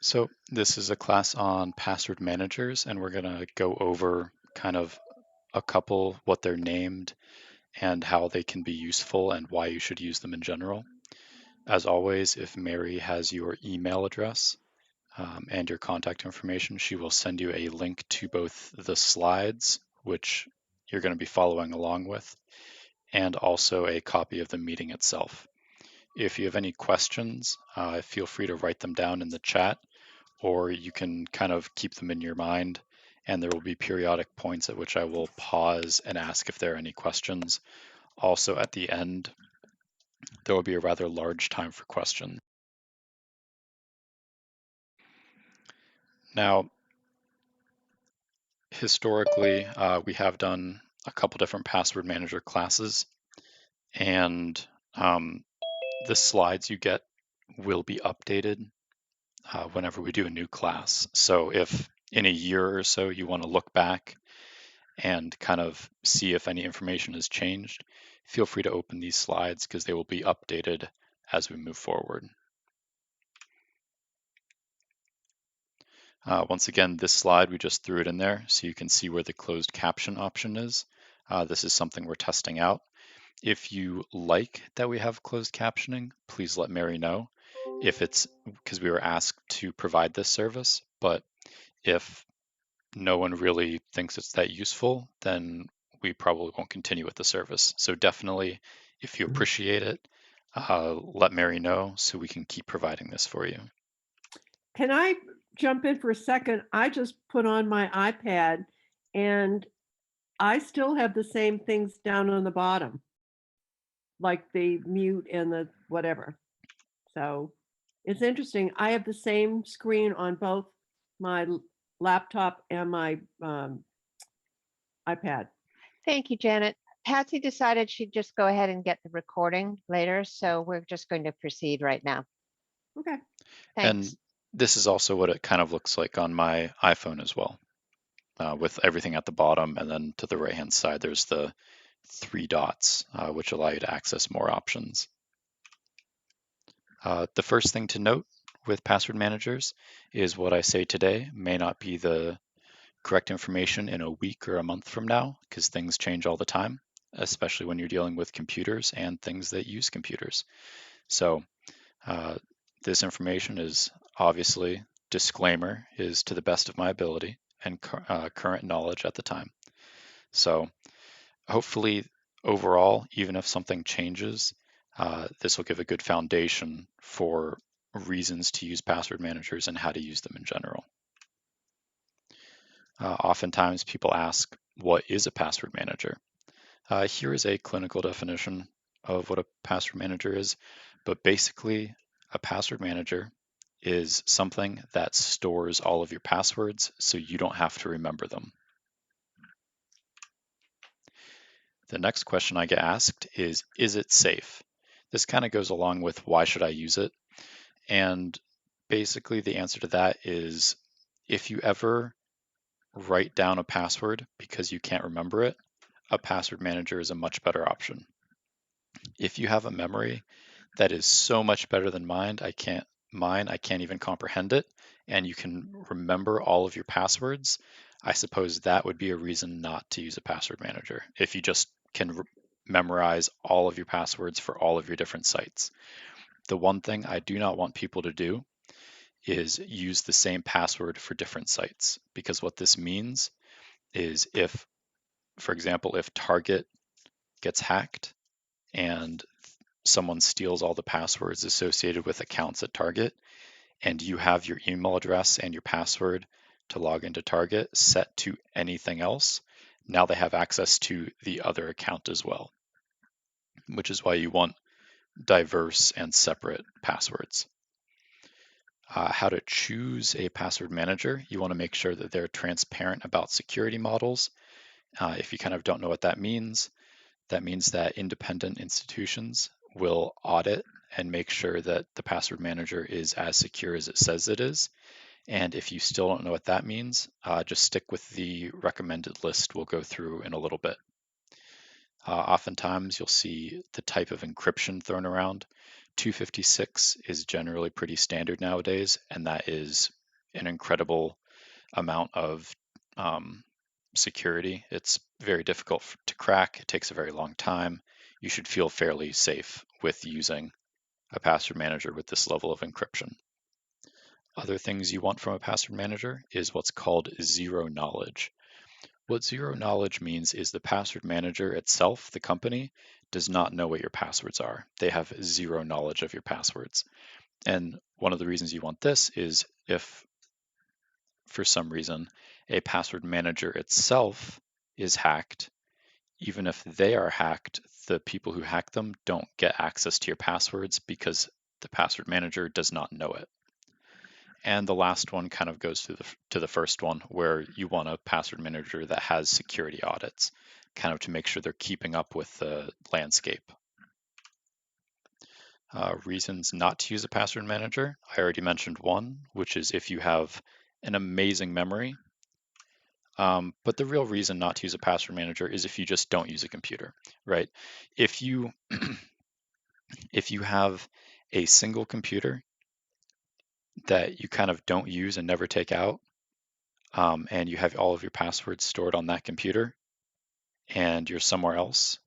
So this is a class on password managers, and we're going to go over kind of a couple, what they're named, and how they can be useful and why you should use them in general. As always, if Mary has your email address and your contact information, she will send you a link to both the slides, which you're going to be following along with, and also a copy of the meeting itself. If you have any questions, feel free to write them down in the chat, or you can kind of keep them in your mind, and there will be periodic points at which I will pause and ask if there are any questions. Also, at the end, there will be a rather large time for questions. Now, historically, we have done a couple different password manager classes, and the slides you get will be updated whenever we do a new class. So if in a year or so you want to look back and kind of see if any information has changed, feel free to open these slides because they will be updated as we move forward. Once again, this slide, we just threw it in there so you can see where the closed caption option is. This is something we're testing out. If you like that we have closed captioning, please let Mary know. If it's because we were asked to provide this service, but if no one really thinks it's that useful, then we probably won't continue with the service. So definitely, if you appreciate it, let Mary know so we can keep providing this for you. Can I jump in for a second? I just put on my iPad and I still have the same things down on the bottom, like the mute and the whatever. So it's interesting. I have the same screen on both my laptop and my iPad. Thank you, Janet. Patsy decided she'd just go ahead and get the recording later, so we're just going to proceed right now. Okay. Thanks. And this is also what it kind of looks like on my iPhone as well, with everything at the bottom, and then to the right-hand side, there's the 3 dots, which allow you to access more options. The first thing to note with password managers is what I say today may not be the correct information in a week or a month from now, because things change all the time, especially when you're dealing with computers and things that use computers. So this information is obviously, disclaimer, is to the best of my ability and current knowledge at the time. So hopefully overall, even if something changes, this will give a good foundation for reasons to use password managers and how to use them in general. Oftentimes people ask, what is a password manager? Here is a clinical definition of what a password manager is, but basically a password manager is something that stores all of your passwords so you don't have to remember them. The next question I get asked is it safe? This kind of goes along with why should I use it? And basically the answer to that is if you ever write down a password because you can't remember it, a password manager is a much better option. If you have a memory that is so much better than mine, I can't even comprehend it, and you can remember all of your passwords, I suppose that would be a reason not to use a password manager. If you just can memorize all of your passwords for all of your different sites. The one thing I do not want people to do is use the same password for different sites, because what this means is if, for example, if Target gets hacked and someone steals all the passwords associated with accounts at Target, and you have your email address and your password to log into Target set to anything else, now they have access to the other account as well, which is why you want diverse and separate passwords. How to choose a password manager. You want to make sure that they're transparent about security models. If you kind of don't know what that means that independent institutions will audit and make sure that the password manager is as secure as it says it is. And if you still don't know what that means, just stick with the recommended list we'll go through in a little bit. Oftentimes you'll see the type of encryption thrown around. 256 is generally pretty standard nowadays, and that is an incredible amount of security. It's very difficult to crack. It takes a very long time. You should feel fairly safe with using a password manager with this level of encryption. Other things you want from a password manager is what's called zero knowledge. What zero knowledge means is the password manager itself, the company, does not know what your passwords are. They have zero knowledge of your passwords. And one of the reasons you want this is if, for some reason, a password manager itself is hacked, even if they are hacked, the people who hack them don't get access to your passwords because the password manager does not know it. And the last one kind of goes to the first one, where you want a password manager that has security audits, kind of to make sure they're keeping up with the landscape. Reasons not to use a password manager. I already mentioned one, which is if you have an amazing memory. But the real reason not to use a password manager is if you just don't use a computer, right? If you if you have a single computer that you kind of don't use and never take out, and you have all of your passwords stored on that computer, and you're somewhere else,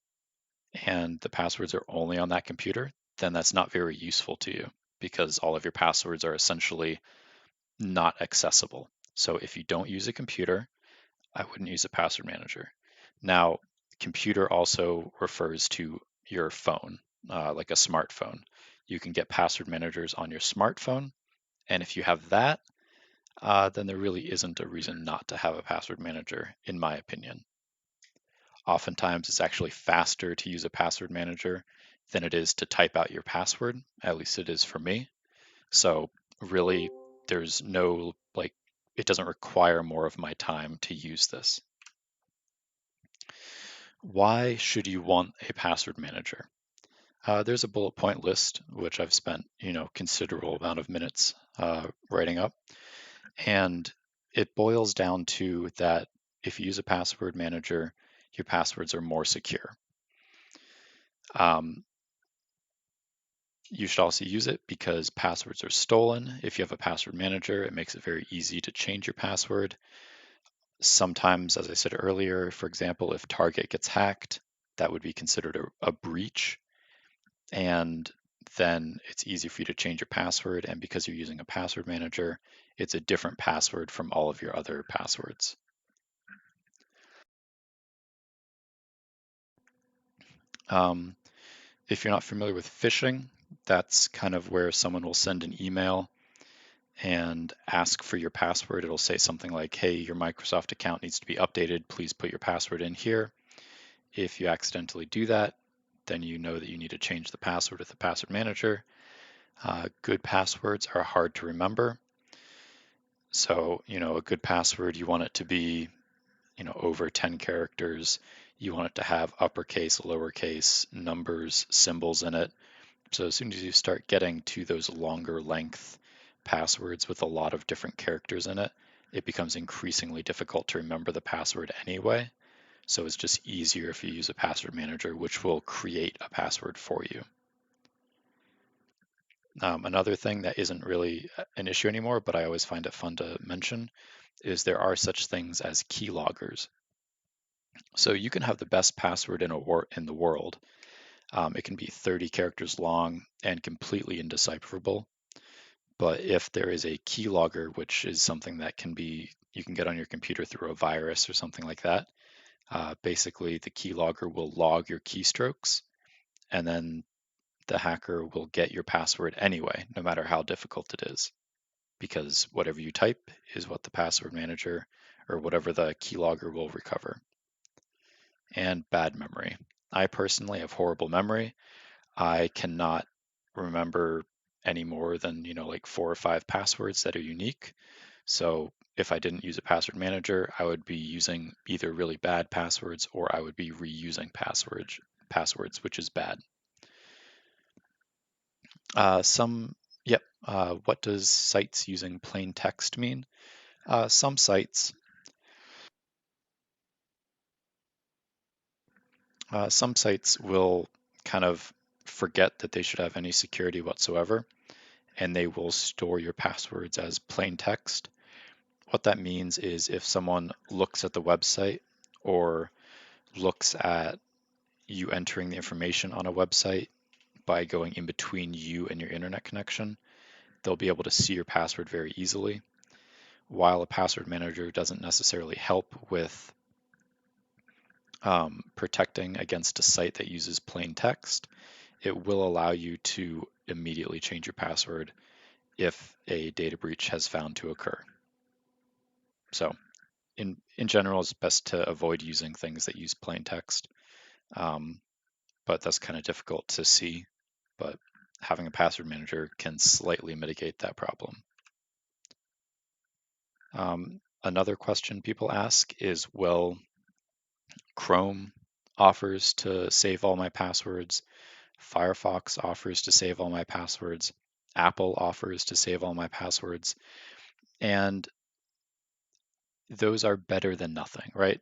and the passwords are only on that computer, then that's not very useful to you because all of your passwords are essentially not accessible. So if you don't use a computer, I wouldn't use a password manager. Now, computer also refers to your phone, like a smartphone. You can get password managers on your smartphone, and if you have that, then there really isn't a reason not to have a password manager, in my opinion. Oftentimes, it's actually faster to use a password manager than it is to type out your password. At least it is for me. So really, there's no, like, it doesn't require more of my time to use this. Why should you want a password manager? There's a bullet point list, which I've spent, considerable amount of minutes writing up. And it boils down to that if you use a password manager, your passwords are more secure. You should also use it because passwords are stolen. If you have a password manager, it makes it very easy to change your password. Sometimes, as I said earlier, for example, if Target gets hacked, that would be considered a breach. And then it's easy for you to change your password. And because you're using a password manager, it's a different password from all of your other passwords. If you're not familiar with phishing, that's kind of where someone will send an email and ask for your password. It'll say something like, hey, your Microsoft account needs to be updated. Please put your password in here. If you accidentally do that, then you know that you need to change the password with the password manager. Good passwords are hard to remember. So, a good password, you want it to be, over 10 characters. You want it to have uppercase, lowercase, numbers, symbols in it. So as soon as you start getting to those longer length passwords with a lot of different characters in it, it becomes increasingly difficult to remember the password anyway. So it's just easier if you use a password manager, which will create a password for you. Another thing that isn't really an issue anymore, but I always find it fun to mention, is there are such things as keyloggers. So you can have the best password in the world. It can be 30 characters long and completely indecipherable. But if there is a keylogger, which is something that you can get on your computer through a virus or something like that, basically the keylogger will log your keystrokes, and then the hacker will get your password anyway, no matter how difficult it is, because whatever you type is what the password manager or whatever the keylogger will recover. And bad memory. I personally have horrible memory. I cannot remember any more than, like 4 or 5 passwords that are unique. So if I didn't use a password manager, I would be using either really bad passwords or I would be reusing passwords, which is bad. What does sites using plain text mean? Some sites will kind of forget that they should have any security whatsoever, and they will store your passwords as plain text. What that means is if someone looks at the website or looks at you entering the information on a website by going in between you and your internet connection, they'll be able to see your password very easily. While a password manager doesn't necessarily help with protecting against a site that uses plain text, it will allow you to immediately change your password if a data breach has found to occur. So in general, it's best to avoid using things that use plain text, but that's kind of difficult to see. But having a password manager can slightly mitigate that problem. Another question people ask is, well, Chrome offers to save all my passwords, Firefox offers to save all my passwords, Apple offers to save all my passwords, and those are better than nothing, right?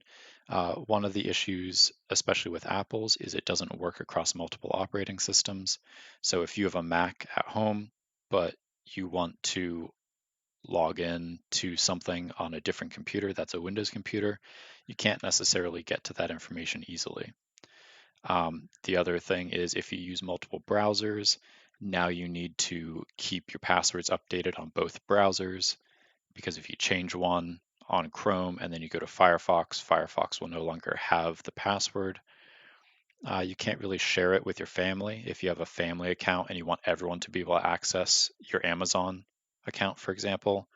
One of the issues, especially with Apple's, is it doesn't work across multiple operating systems. So if you have a Mac at home, but you want to log in to something on a different computer that's a Windows computer, you can't necessarily get to that information easily. The other thing is if you use multiple browsers, now you need to keep your passwords updated on both browsers, because if you change one on Chrome and then you go to Firefox, Firefox will no longer have the password. You can't really share it with your family. If you have a family account and you want everyone to be able to access your Amazon account, for example,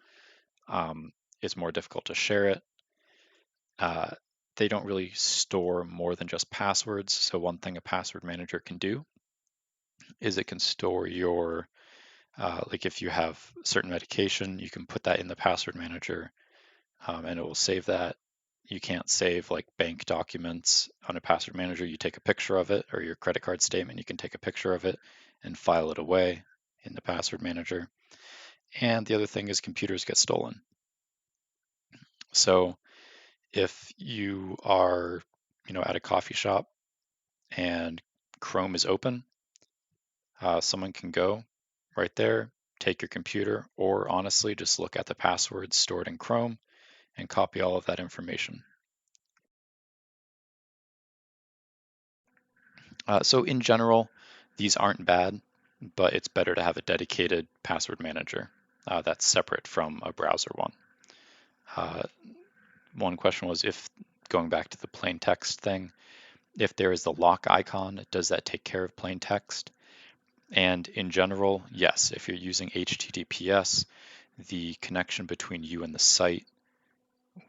it's more difficult to share it. They don't really store more than just passwords. So one thing a password manager can do is it can store your, like if you have certain medication, you can put that in the password manager and it will save that. You can't save like bank documents on a password manager. You take a picture of it, or your credit card statement, you can take a picture of it and file it away in the password manager. And the other thing is computers get stolen. So if you are, at a coffee shop and Chrome is open, someone can go right there, take your computer, or honestly just look at the passwords stored in Chrome and copy all of that information. So in general, these aren't bad, but it's better to have a dedicated password manager that's separate from a browser one. One question was, if going back to the plain text thing, if there is the lock icon, does that take care of plain text? And in general, yes, if you're using HTTPS, the connection between you and the site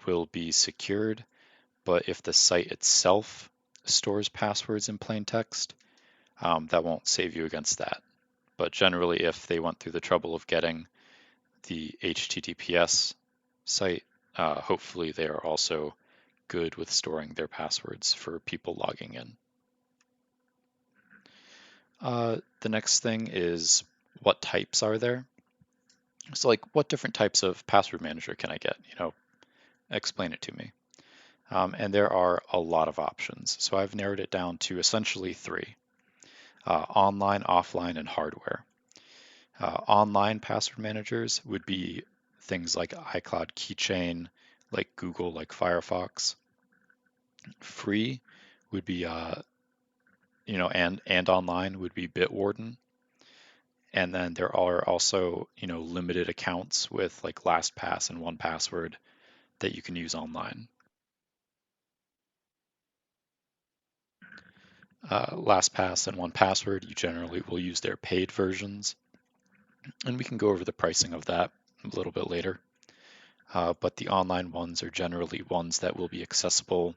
will be secured. But if the site itself stores passwords in plain text, that won't save you against that. But generally, if they went through the trouble of getting the HTTPS site, hopefully they are also good with storing their passwords for people logging in. The next thing is, what types are there? So like, what different types of password manager can I get? Explain it to me. And there are a lot of options. So I've narrowed it down to essentially three: online, offline, and hardware. Online password managers would be things like iCloud Keychain, like Google, like Firefox. Free would be, and online would be Warden. And then there are also, limited accounts with like LastPass and 1Password that you can use online. LastPass and 1Password, you generally will use their paid versions. And we can go over the pricing of that a little bit later. But the online ones are generally ones that will be accessible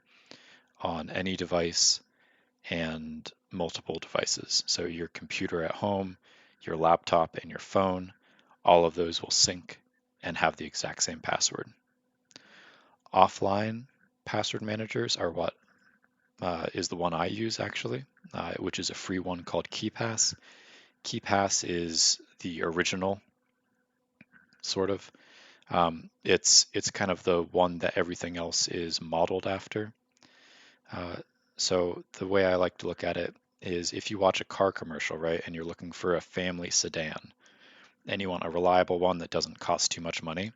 on any device and multiple devices. So your computer at home, your laptop, and your phone, all of those will sync and have the exact same password. Offline password managers are what is the one I use actually, which is a free one called Keepass. Keepass is the original, sort of. It's kind of the one that everything else is modeled after. So the way I like to look at it is if you watch a car commercial, right, and you're looking for a family sedan and you want a reliable one that doesn't cost too much money,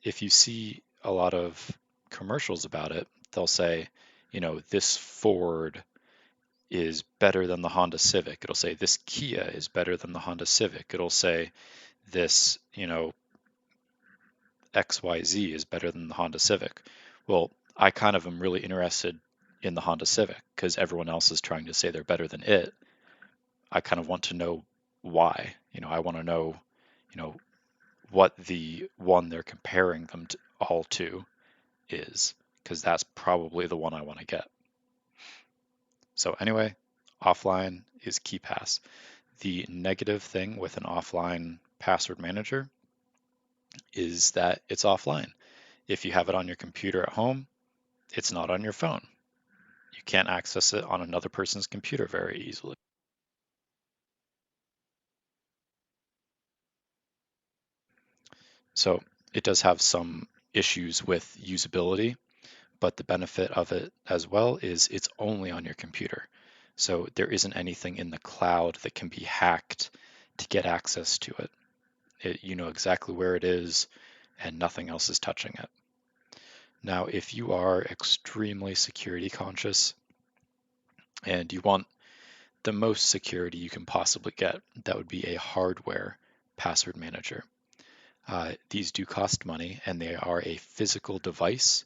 if you see a lot of commercials about it, they'll say, this Ford is better than the Honda Civic. It'll say this Kia is better than the Honda Civic. It'll say this, XYZ is better than the Honda Civic. Well, I kind of am really interested in the Honda Civic because everyone else is trying to say they're better than it. I kind of want to know why. I want to know, you know, what the one they're comparing them to, all to is, because that's probably the one I want to get. So anyway, offline is Keepass. The negative thing with an offline password manager is that it's offline. If you have it on your computer at home, it's not on your phone. You can't access it on another person's computer very easily. So it does have some issues with usability, but the benefit of it as well is it's only on your computer. So there isn't anything in the cloud that can be hacked to get access to it. You know exactly where it is and nothing else is touching it. Now, if you are extremely security conscious and you want the most security you can possibly get, that would be a hardware password manager. These do cost money and they are a physical device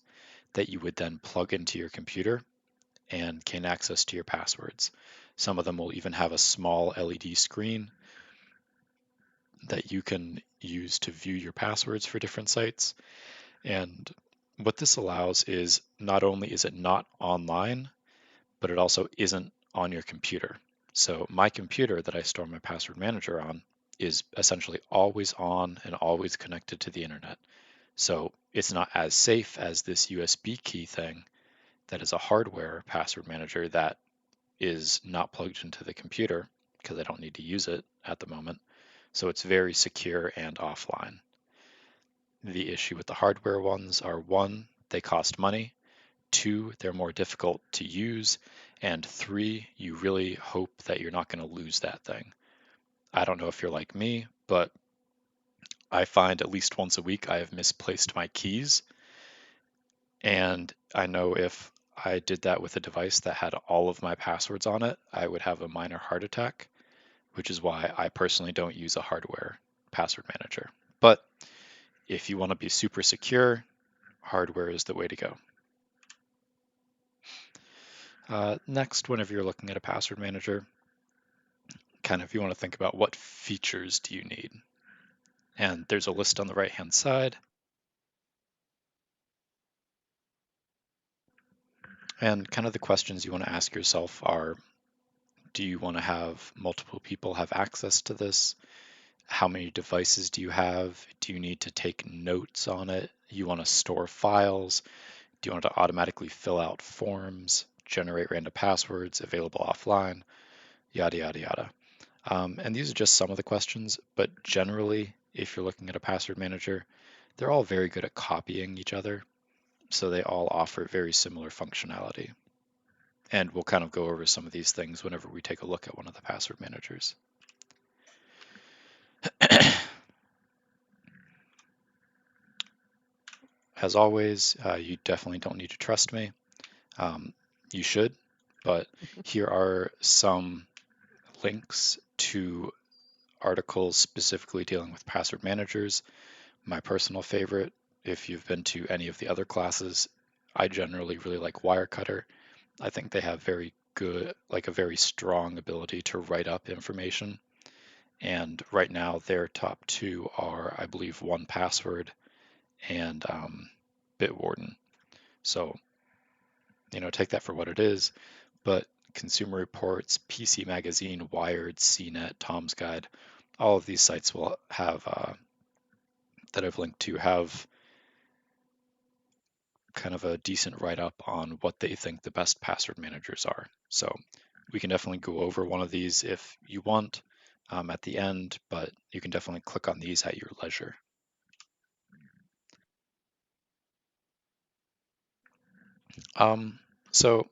that you would then plug into your computer and gain access to your passwords. Some of them will even have a small LED screen that you can use to view your passwords for different sites. And what this allows is not only is it not online, but it also isn't on your computer. So my computer that I store my password manager on is essentially always on and always connected to the internet. So it's not as safe as this USB key thing that is a hardware password manager that is not plugged into the computer because I don't need to use it at the moment. So it's very secure and offline. The issue with the hardware ones are one, they cost money, two, they're more difficult to use, and three, you really hope that you're not going to lose that thing. I don't know if you're like me, but I find at least once a week I have misplaced my keys. And I know if I did that with a device that had all of my passwords on it, I would have a minor heart attack, which is why I personally don't use a hardware password manager. But if you want to be super secure, hardware is the way to go. Next, whenever you're looking at a password manager, kind of you want to think about what features do you need. And there's a list on the right-hand side. And kind of the questions you want to ask yourself are, do you want to have multiple people have access to this? How many devices do you have? Do you need to take notes on it? You want to store files? Do you want to automatically fill out forms, generate random passwords available offline, yada, yada, yada. And these are just some of the questions, but generally, if you're looking at a password manager, they're all very good at copying each other. So they all offer very similar functionality. And we'll kind of go over some of these things whenever we take a look at one of the password managers. As always, you definitely don't need to trust me. You should, but here are some links to articles specifically dealing with password managers. My personal favorite, if you've been to any of the other classes, I generally really like Wirecutter. I think they have very good, like a very strong ability to write up information. And right now, their top two are, I believe, 1Password and Warden. So, take that for what it is. But Consumer Reports, PC Magazine, Wired, CNET, Tom's Guide, all of these sites will have, that I've linked to, have kind of a decent write-up on what they think the best password managers are. So we can definitely go over one of these if you want at the end, but you can definitely click on these at your leisure. So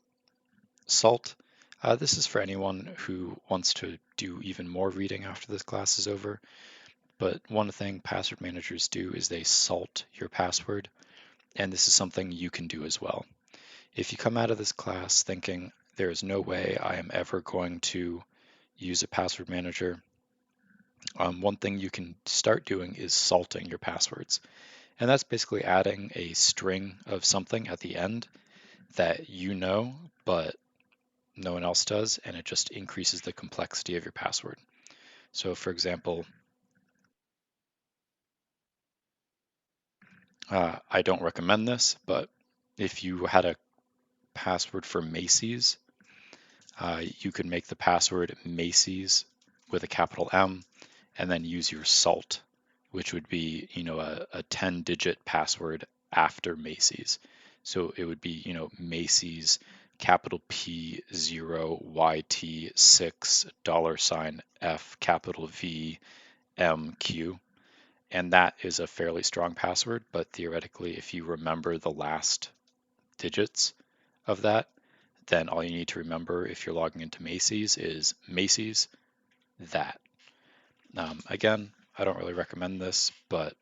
Salt, This is for anyone who wants to do even more reading after this class is over. But one thing password managers do is they salt your password, and this is something you can do as well. If you come out of this class thinking there is no way I am ever going to use a password manager, one thing you can start doing is salting your passwords. And that's basically adding a string of something at the end that you know, but no one else does, and it just increases the complexity of your password. So for example, I don't recommend this, but if you had a password for Macy's, you could make the password Macy's with a capital M and then use your salt, which would be, a 10-digit password after Macy's. So it would be, Macy's capital P0YT6 $F capital V MQ. And that is a fairly strong password, but theoretically, if you remember the last digits of that, then all you need to remember if you're logging into Macy's is Macy's that. Again, I don't really recommend this, but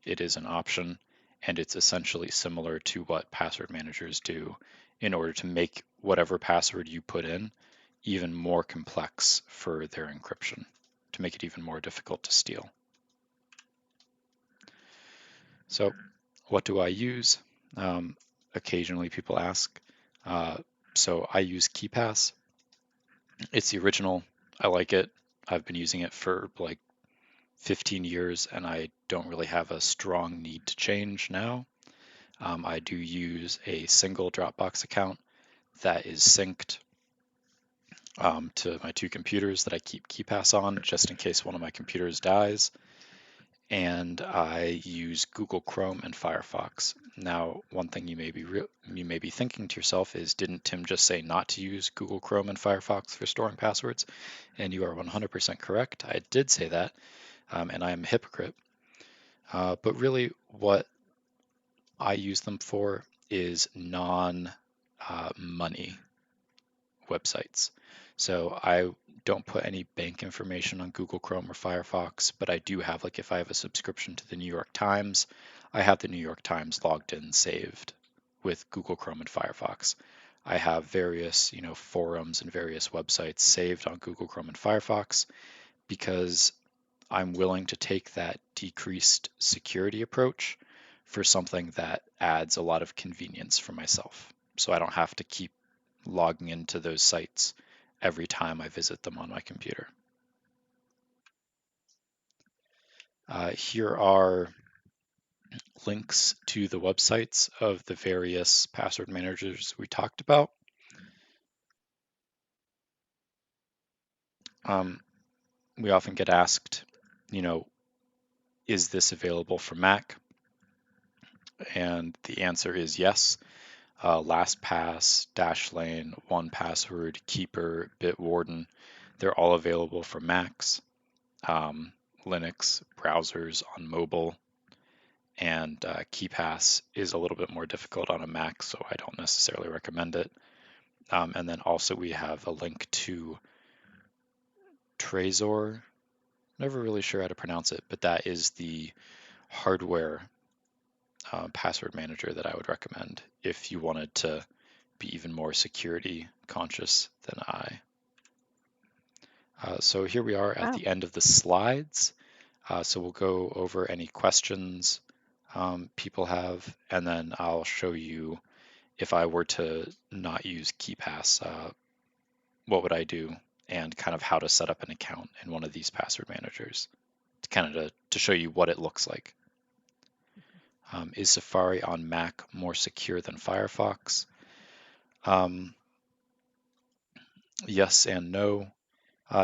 it is an option, and it's essentially similar to what password managers do in order to make whatever password you put in even more complex for their encryption, to make it even more difficult to steal. So what do I use? Occasionally people ask. So I use Keepass. It's the original. I like it. I've been using it for like 15 years and I don't really have a strong need to change now. I do use a single Dropbox account that is synced to my two computers that I keep Keepass on just in case one of my computers dies. And I use Google Chrome and Firefox. Now, one thing you may be thinking to yourself is, didn't Tim just say not to use Google Chrome and Firefox for storing passwords? And you are 100% correct. I did say that, and I am a hypocrite. But really, what I use them for is non-money websites. So I don't put any bank information on Google Chrome or Firefox, but I do have, like, if I have a subscription to the New York Times, I have the New York Times logged in saved with Google Chrome and Firefox. I have various, forums and various websites saved on Google Chrome and Firefox because I'm willing to take that decreased security approach for something that adds a lot of convenience for myself. So I don't have to keep logging into those sites every time I visit them on my computer. Here are links to the websites of the various password managers we talked about. We often get asked, is this available for Mac? And the answer is yes. LastPass, Dashlane, 1Password, Keeper, Bitwarden, they're all available for Macs, Linux, browsers, on mobile, and Keepass is a little bit more difficult on a Mac, so I don't necessarily recommend it. And then also we have a link to Trezor. Never really sure how to pronounce it, but that is the hardware password manager that I would recommend if you wanted to be even more security conscious than I. So here we are at the end of the slides. So we'll go over any questions people have, and then I'll show you if I were to not use Keepass, what would I do, and kind of how to set up an account in one of these password managers, to show you what it looks like. Is Safari on Mac more secure than Firefox? Yes and no.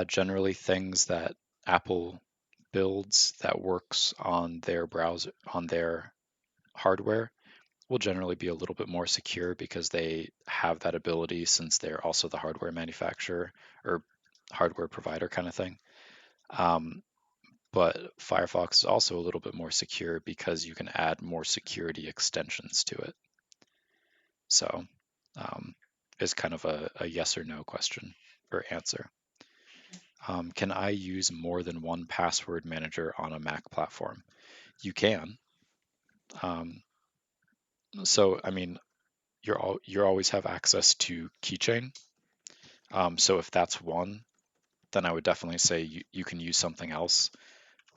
Generally, things that Apple builds that works on their browser, on their hardware, will generally be a little bit more secure because they have that ability since they're also the hardware manufacturer or hardware provider kind of thing. But Firefox is also a little bit more secure because you can add more security extensions to it. So is kind of a yes or no question or answer. Can I use more than one password manager on a Mac platform? You can. Um, so, I mean, you always have access to Keychain. So if that's one, then I would definitely say you can use something else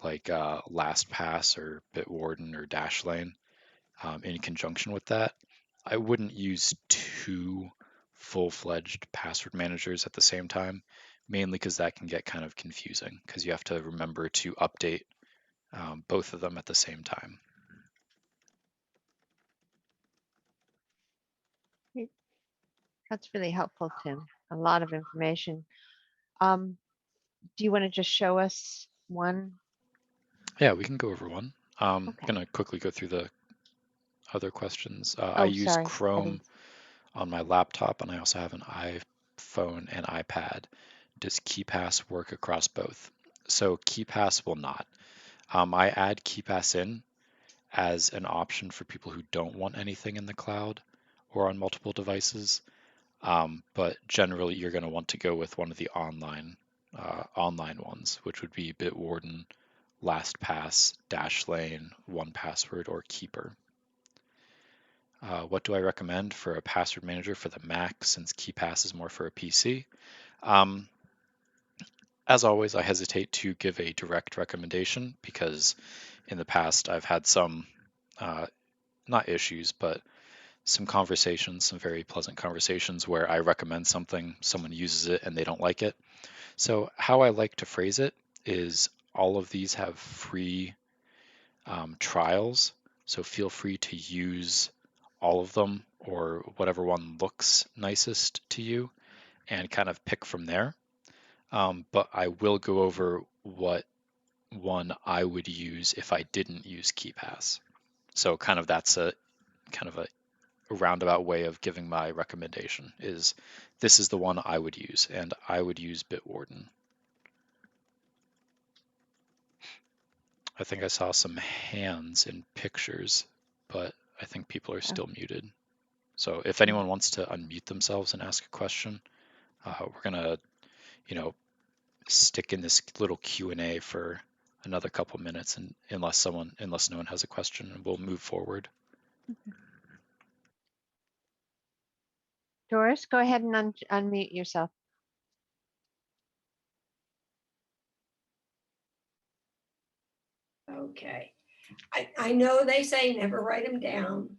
like LastPass or Bitwarden or Dashlane in conjunction with that. I wouldn't use two full-fledged password managers at the same time, mainly because that can get kind of confusing because you have to remember to update both of them at the same time. Great. That's really helpful, Tim. A lot of information. Um, do you want to just show us one? Yeah, we can go over one. I'm Okay. gonna quickly go through the other questions. I Oh, use sorry. I Chrome didn't. on my laptop, and I also have an iPhone and iPad. Does Keepass work across both? So Keepass will not. I add Keepass in as an option for people who don't want anything in the cloud or on multiple devices. But generally, you're going to want to go with one of the online ones, which would be Bitwarden, LastPass, Dashlane, 1Password, or Keeper. What do I recommend for a password manager for the Mac since Keepass is more for a PC? Um, as always, I hesitate to give a direct recommendation because in the past I've had some, not issues, but some conversations, some very pleasant conversations where I recommend something, someone uses it and they don't like it. So, how I like to phrase it is all of these have free trials. So, feel free to use all of them or whatever one looks nicest to you and kind of pick from there. But I will go over what one I would use if I didn't use Keepass. So, kind of that's a kind of a roundabout way of giving my recommendation is this is the one I would use, and I would use Bitwarden. I think I saw some hands in pictures, but I think people are still muted. So if anyone wants to unmute themselves and ask a question, we're gonna, you know, stick in this little Q&A for another couple minutes, and unless no one has a question, we'll move forward. Doris, go ahead and unmute yourself. Okay. I know they say never write them down,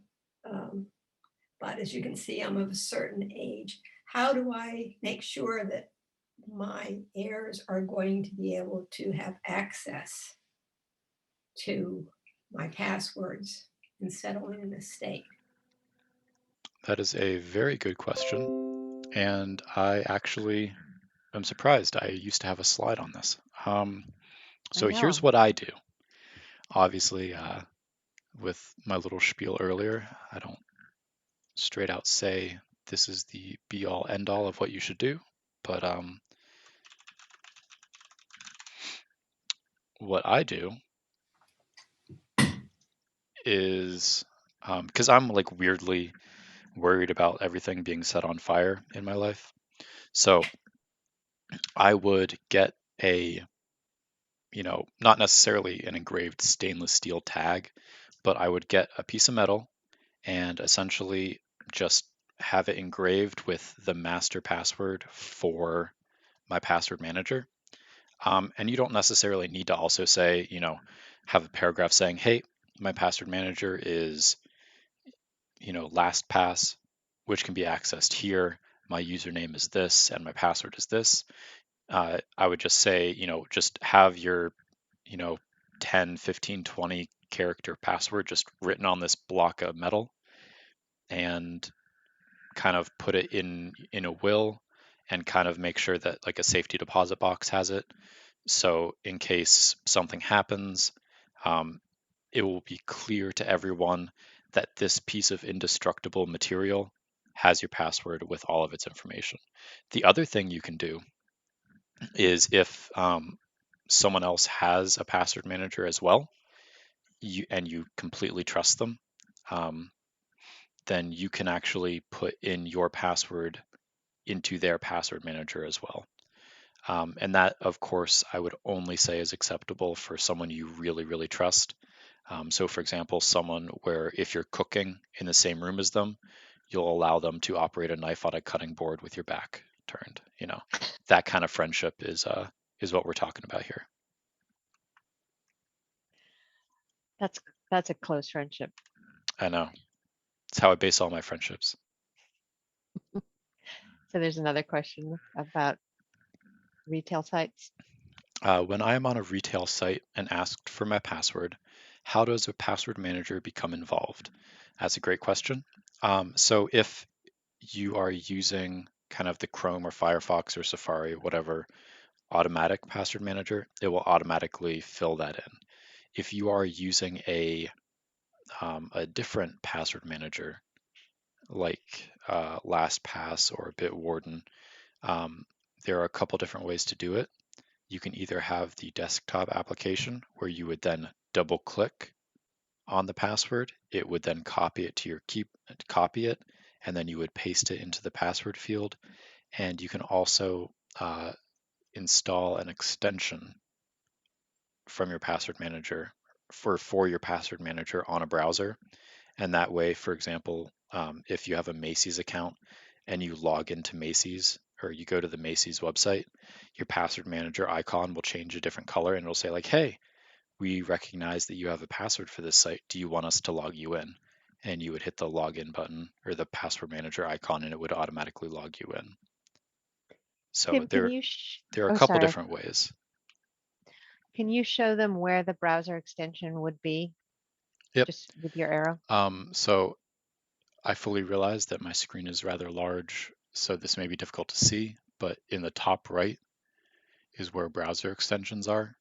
but as you can see, I'm of a certain age. How do I make sure that my heirs are going to be able to have access to my passwords and settling an estate? That is a very good question, and I actually am surprised. I used to have a slide on this. I So here's know. what I do. Obviously, with my little spiel earlier, I don't straight out say this is the be all end all of what you should do, but what I do is because I'm like weirdly worried about everything being set on fire in my life. So I would get a, not necessarily an engraved stainless steel tag, but I would get a piece of metal and essentially just have it engraved with the master password for my password manager. And you don't necessarily need to also say, have a paragraph saying, hey, my password manager is, LastPass, which can be accessed here. My username is this and my password is this. I would just say, just have your, you know, 10, 15, 20 character password just written on this block of metal and kind of put it in a will and kind of make sure that like a safety deposit box has it. So in case something happens, it will be clear to everyone that this piece of indestructible material has your password with all of its information. The other thing you can do is if someone else has a password manager as well, you completely trust them, then you can actually put in your password into their password manager as well. And that, of course, I would only say is acceptable for someone you really, really trust. So for example, someone where if you're cooking in the same room as them, you'll allow them to operate a knife on a cutting board with your back turned. That kind of friendship is what we're talking about here. That's a close friendship. I know. It's how I base all my friendships. So there's another question about retail sites. When I am on a retail site and asked for my password, how does a password manager become involved? That's a great question. So if you are using kind of the Chrome or Firefox or Safari, whatever automatic password manager, it will automatically fill that in. If you are using a different password manager like LastPass or Bitwarden, there are a couple different ways to do it. You can either have the desktop application where you would then double click on the password. It would then copy it to your copy it, and then you would paste it into the password field. And you can also install an extension from your password manager for your password manager on a browser. And that way, for example, if you have a Macy's account and you log into Macy's or you go to the Macy's website, your password manager icon will change a different color and it'll say like, hey, we recognize that you have a password for this site. Do you want us to log you in? And you would hit the login button or the password manager icon and it would automatically log you in. So Tim, can there you are a oh, couple sorry. different ways. Can you show them where the browser extension would be? Yep. Just with your arrow? So I fully realize that my screen is rather large, so this may be difficult to see, but in the top right is where browser extensions are.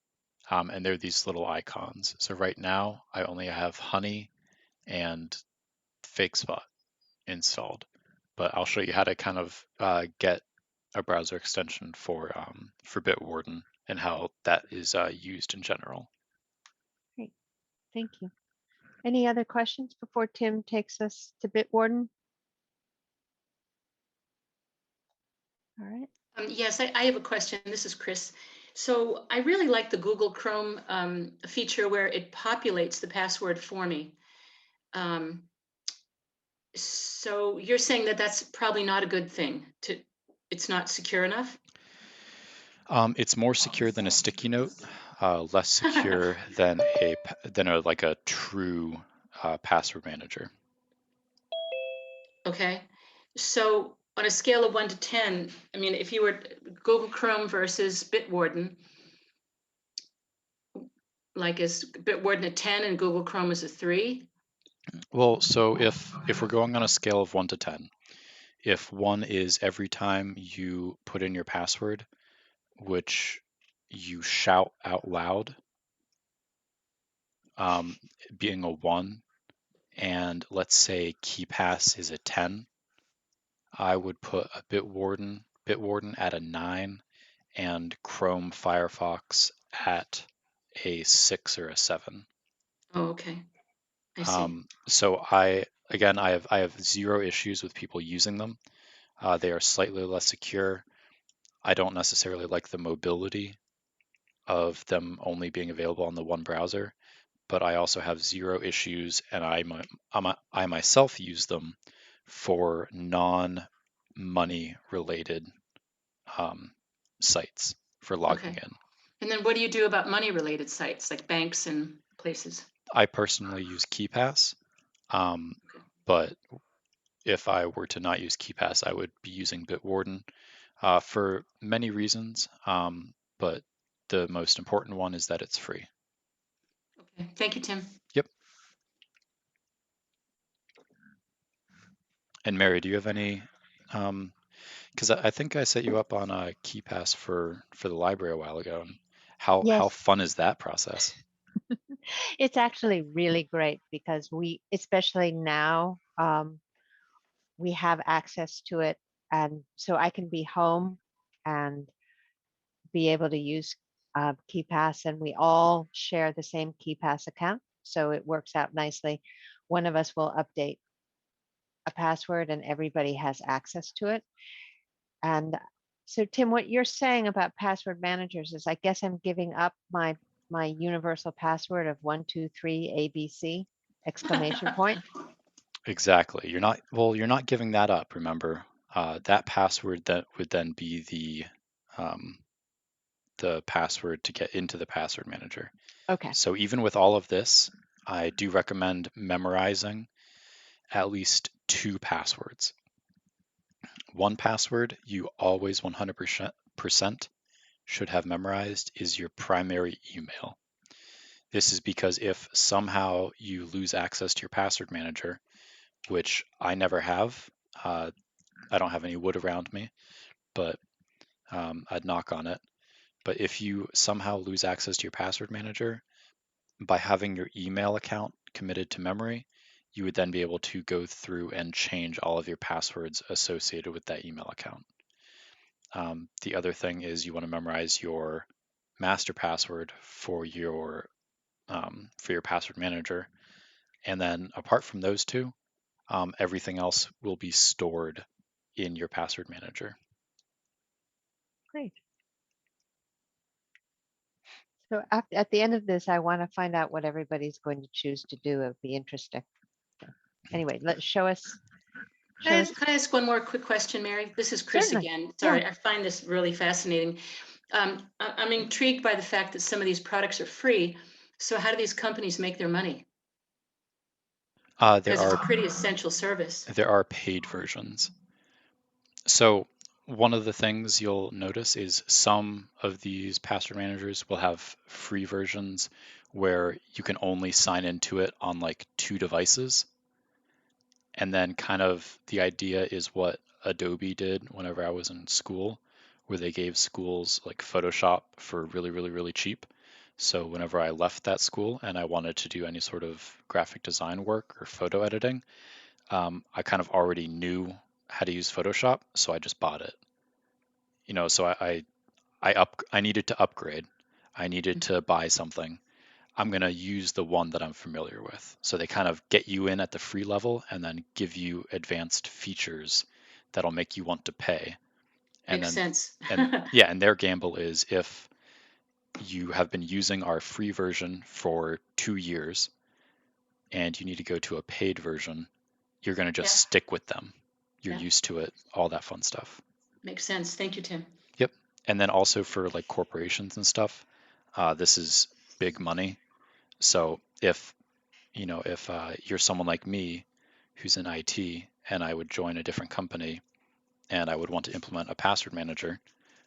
And they're these little icons. So right now I only have Honey and FakeSpot installed, but I'll show you how to kind of get a browser extension for Bitwarden and how that is used in general. Great, thank you. Any other questions before Tim takes us to Bitwarden? All right. Yes, I have a question. This is Chris. So I really like the Google Chrome feature where it populates the password for me. So you're saying that that's probably not a good thing. It's not secure enough? It's more secure than a sticky note, less secure than a true password manager. Okay. So on a scale of 1 to 10, I mean, if you were Google Chrome versus Bitwarden, like is Bitwarden a 10 and Google Chrome is a 3? Well, so if we're going on a scale of 1 to 10, if 1 is every time you put in your password, which you shout out loud, being a 1, and let's say Keepass is a 10, I would put a Bitwarden at a 9 and Chrome Firefox at a 6 or a 7. Oh, okay. I see. So I have zero issues with people using them. They are slightly less secure. I don't necessarily like the mobility of them only being available on the one browser, but I also have zero issues, and I myself use them for non-money related sites for logging Okay. in. And then what do you do about money related sites like banks and places? I personally use Keepass, but if I were to not use Keepass, I would be using Bitwarden for many reasons, but the most important one is that it's free. Okay. Thank you, Tim. Yep. And Mary, do you have any? Because I think I set you up on a Keepass for the library a while ago. And how Yes, fun is that process? it's actually really great because especially now, we have access to it. And so I can be home and be able to use Keepass, and we all share the same Keepass account. So it works out nicely. One of us will update a password and everybody has access to it. And so, Tim, what you're saying about password managers is, I guess I'm giving up my universal password of 123 ABC exclamation point. Exactly. You're not giving that up, remember. That password that would then be the password to get into the password manager. Okay. So even with all of this, I do recommend memorizing at least 2 passwords. One password you always 100% should have memorized is your primary email. This is because if somehow you lose access to your password manager, which I never have, I don't have any wood around me, but I'd knock on it. But if you somehow lose access to your password manager, by having your email account committed to memory, you would then be able to go through and change all of your passwords associated with that email account. The other thing is you want to memorize your master password for your password manager, and then apart from those two, everything else will be stored in your password manager. Great. So at the end of this, I want to find out what everybody's going to choose to do. It would be interesting. So anyway, let's show us. Can I ask one more quick question, Mary? This is Chris Certainly. again. Yeah. Sorry, I find this really fascinating. I'm intrigued by the fact that some of these products are free. So how do these companies make their money? Because it's a pretty essential service. There are paid versions. So one of the things you'll notice is some of these password managers will have free versions where you can only sign into it on like 2 devices. And then kind of the idea is what Adobe did whenever I was in school, where they gave schools like Photoshop for really, really, really cheap. So whenever I left that school and I wanted to do any sort of graphic design work or photo editing, I kind of already knew how to use Photoshop, so I just bought it. So I needed to upgrade. I needed to buy something. I'm going to use the one that I'm familiar with. So they kind of get you in at the free level and then give you advanced features that'll make you want to pay. And Makes sense. and their gamble is if you have been using our free version for 2 years and you need to go to a paid version, you're going to just stick with them. You're used to it, all that fun stuff. Makes sense. Thank you, Tim. Yep. And then also for like corporations and stuff, this is big money. So if you're someone like me who's in IT and I would join a different company and I would want to implement a password manager,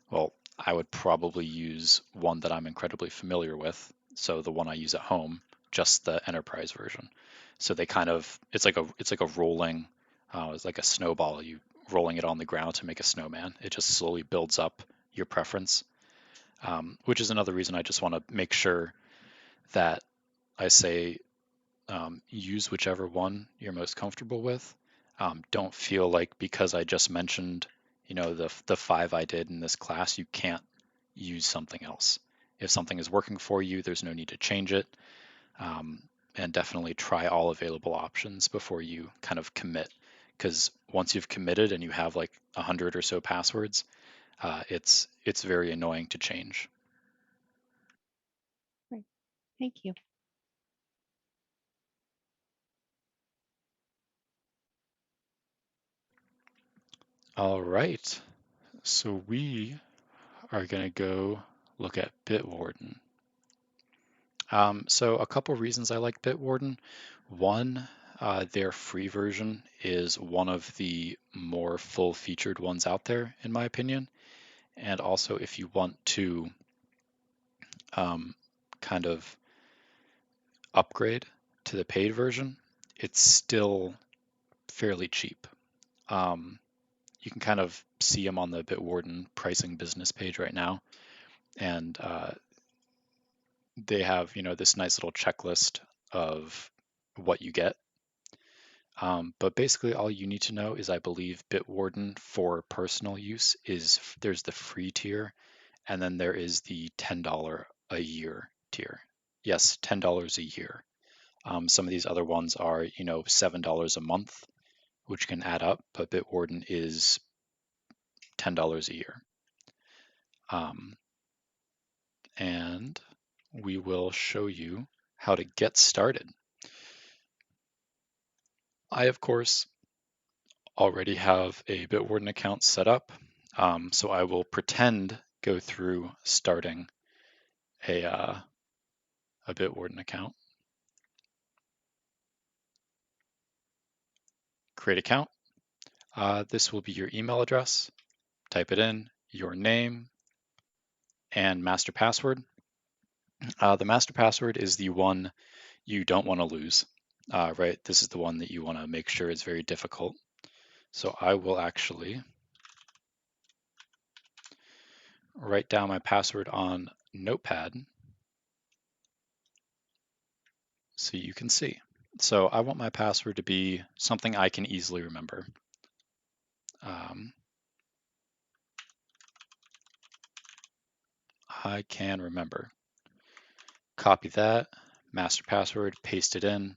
well, I would probably use one that I'm incredibly familiar with. So the one I use at home, just the enterprise version. So they kind of it's like a rolling, it's like a snowball. You rolling it on the ground to make a snowman. It just slowly builds up your preference, which is another reason I just want to make sure that I say use whichever one you're most comfortable with. Don't feel like because I just mentioned, the 5 I did in this class, you can't use something else. If something is working for you, there's no need to change it. And definitely try all available options before you kind of commit. Because once you've committed and you have like 100 or so passwords, it's very annoying to change. Great. Thank you. All right. So we are going to go look at Bitwarden. So a couple reasons I like Bitwarden. One, their free version is one of the more full-featured ones out there, in my opinion. And also, if you want to kind of upgrade to the paid version, it's still fairly cheap. You can kind of see them on the Bitwarden pricing business page right now. And they have, this nice little checklist of what you get. But basically all you need to know is I believe Bitwarden for personal use there's the free tier, and then there is the $10 a year tier. Yes, $10 a year. Some of these other ones are, $7 a month, which can add up, but Bitwarden is $10 a year. And we will show you how to get started. I, of course, already have a Bitwarden account set up, so I will pretend go through starting a Bitwarden account. Create account. This will be your email address. Type it in, your name, and master password. The master password is the one you don't want to lose, right? This is the one that you want to make sure is very difficult. So I will actually write down my password on Notepad so you can see. So I want my password to be something I can easily remember. I can remember. Copy that, master password, paste it in.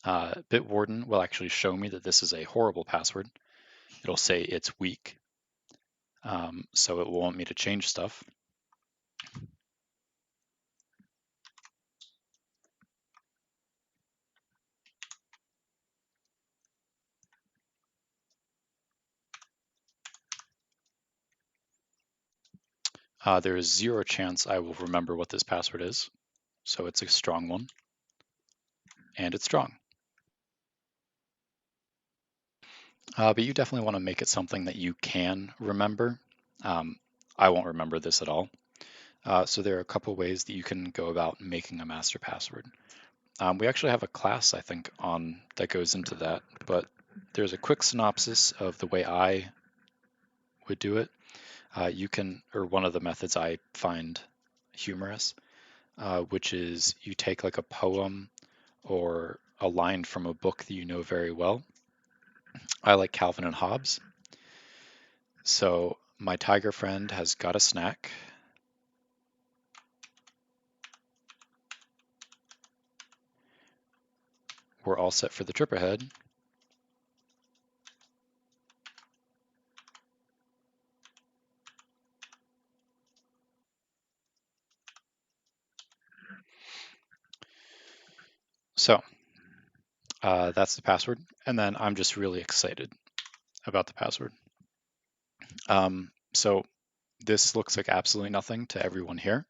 Bitwarden will actually show me that this is a horrible password. It'll say it's weak, so it will want me to change stuff. There is 0 chance I will remember what this password is, so it's a strong one, and it's strong. But you definitely want to make it something that you can remember. I won't remember this at all. So there are a couple ways that you can go about making a master password. We actually have a class, I think, on that goes into that, but there's a quick synopsis of the way I would do it. You can, or one of the methods I find humorous, which is you take like a poem or a line from a book that you know very well. I like Calvin and Hobbes. So my tiger friend has got a snack. We're all set for the trip ahead. So that's the password. And then I'm just really excited about the password. So this looks like absolutely nothing to everyone here.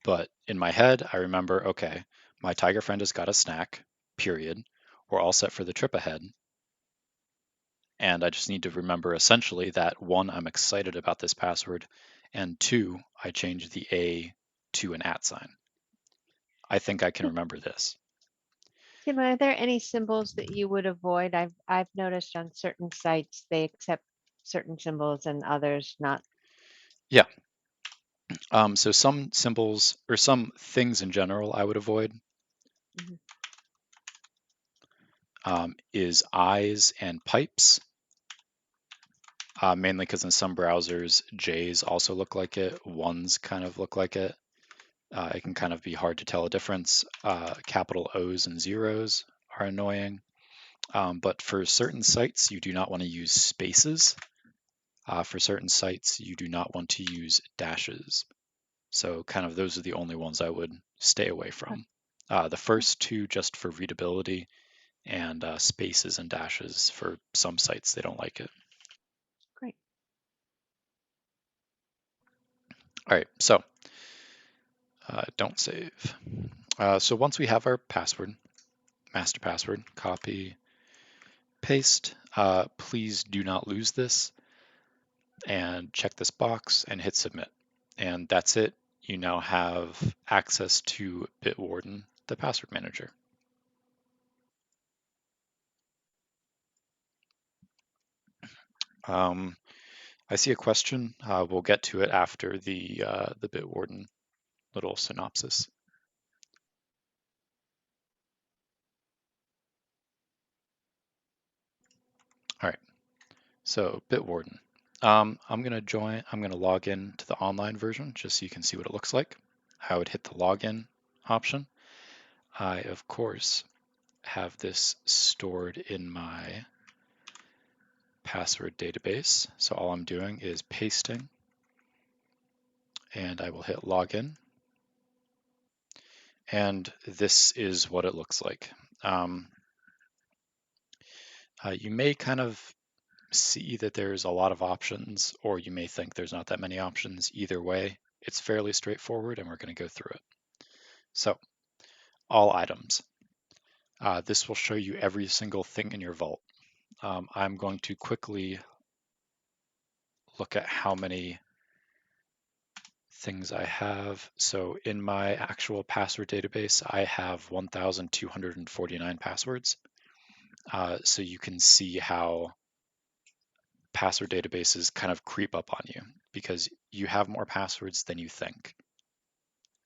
But in my head, I remember, okay, my tiger friend has got a snack, period. We're all set for the trip ahead. And I just need to remember essentially that 1, I'm excited about this password, and 2, I changed the A to an @ sign. I think I can remember this. Tim, are there any symbols that you would avoid? I've noticed on certain sites they accept certain symbols and others not. Yeah. So some symbols or some things in general I would avoid is eyes and pipes. Mainly because in some browsers, J's also look like it, 1s kind of look like it. It can kind of be hard to tell a difference. Capital O's and zeros are annoying. But for certain sites, you do not want to use spaces. For certain sites, you do not want to use dashes. So kind of those are the only ones I would stay away from. The first 2 just for readability, and spaces and dashes for some sites, they don't like it. Great. All right, so don't save. So once we have our password, master password, copy, paste, please do not lose this, and check this box and hit submit. And that's it. You now have access to Bitwarden, the password manager. I see a question. We'll get to it after the Bitwarden little synopsis. All right, so Bitwarden. I'm gonna log in to the online version just so you can see what it looks like. I would hit the login option. I, of course, have this stored in my password database. So all I'm doing is pasting, and I will hit login. And this is what it looks like. You may kind of see that there's a lot of options, or you may think there's not that many options. Either way, it's fairly straightforward, and we're going to go through it. So, all items. This will show you every single thing in your vault. I'm going to quickly look at how many things I have. So in my actual password database, I have 1,249 passwords. So you can see how password databases kind of creep up on you because you have more passwords than you think.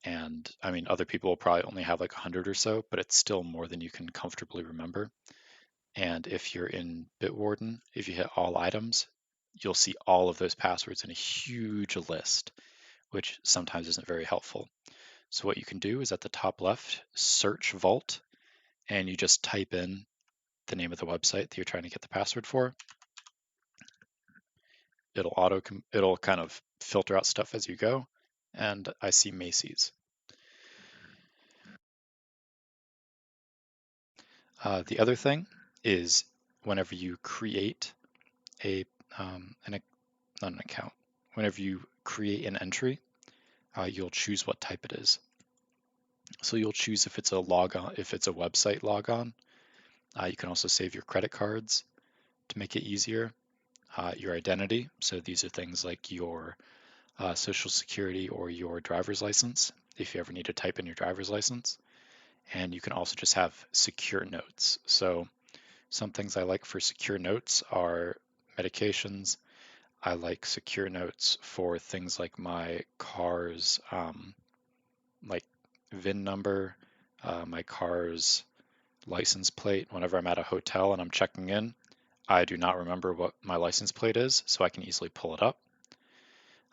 And I mean, other people will probably only have like 100 or so, but it's still more than you can comfortably remember. And if you're in Bitwarden, if you hit all items, you'll see all of those passwords in a huge list, which sometimes isn't very helpful. So what you can do is at the top left, search Vault, and you just type in the name of the website that you're trying to get the password for. It'll kind of filter out stuff as you go, and I see Macy's. The other thing is whenever you create not an account, whenever you create an entry, you'll choose what type it is. So you'll choose if it's a logon, if it's a website logon. You can also save your credit cards to make it easier. Your identity, so these are things like your social security or your driver's license, if you ever need to type in your driver's license. And you can also just have secure notes. So some things I like for secure notes are medications. I like secure notes for things like my car's like VIN number, my car's license plate. Whenever I'm at a hotel and I'm checking in, I do not remember what my license plate is, so I can easily pull it up.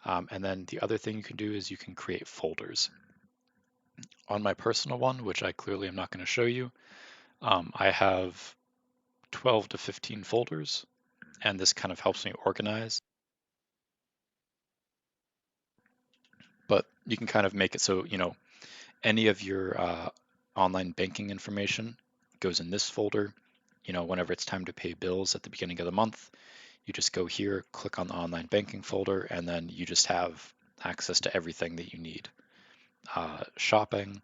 And then the other thing you can do is you can create folders. On my personal one, which I clearly am not going to show you, I have 12 to 15 folders, and this kind of helps me organize. But you can kind of make it so, any of your online banking information goes in this folder. Whenever it's time to pay bills at the beginning of the month, you just go here, click on the online banking folder, and then you just have access to everything that you need. Shopping,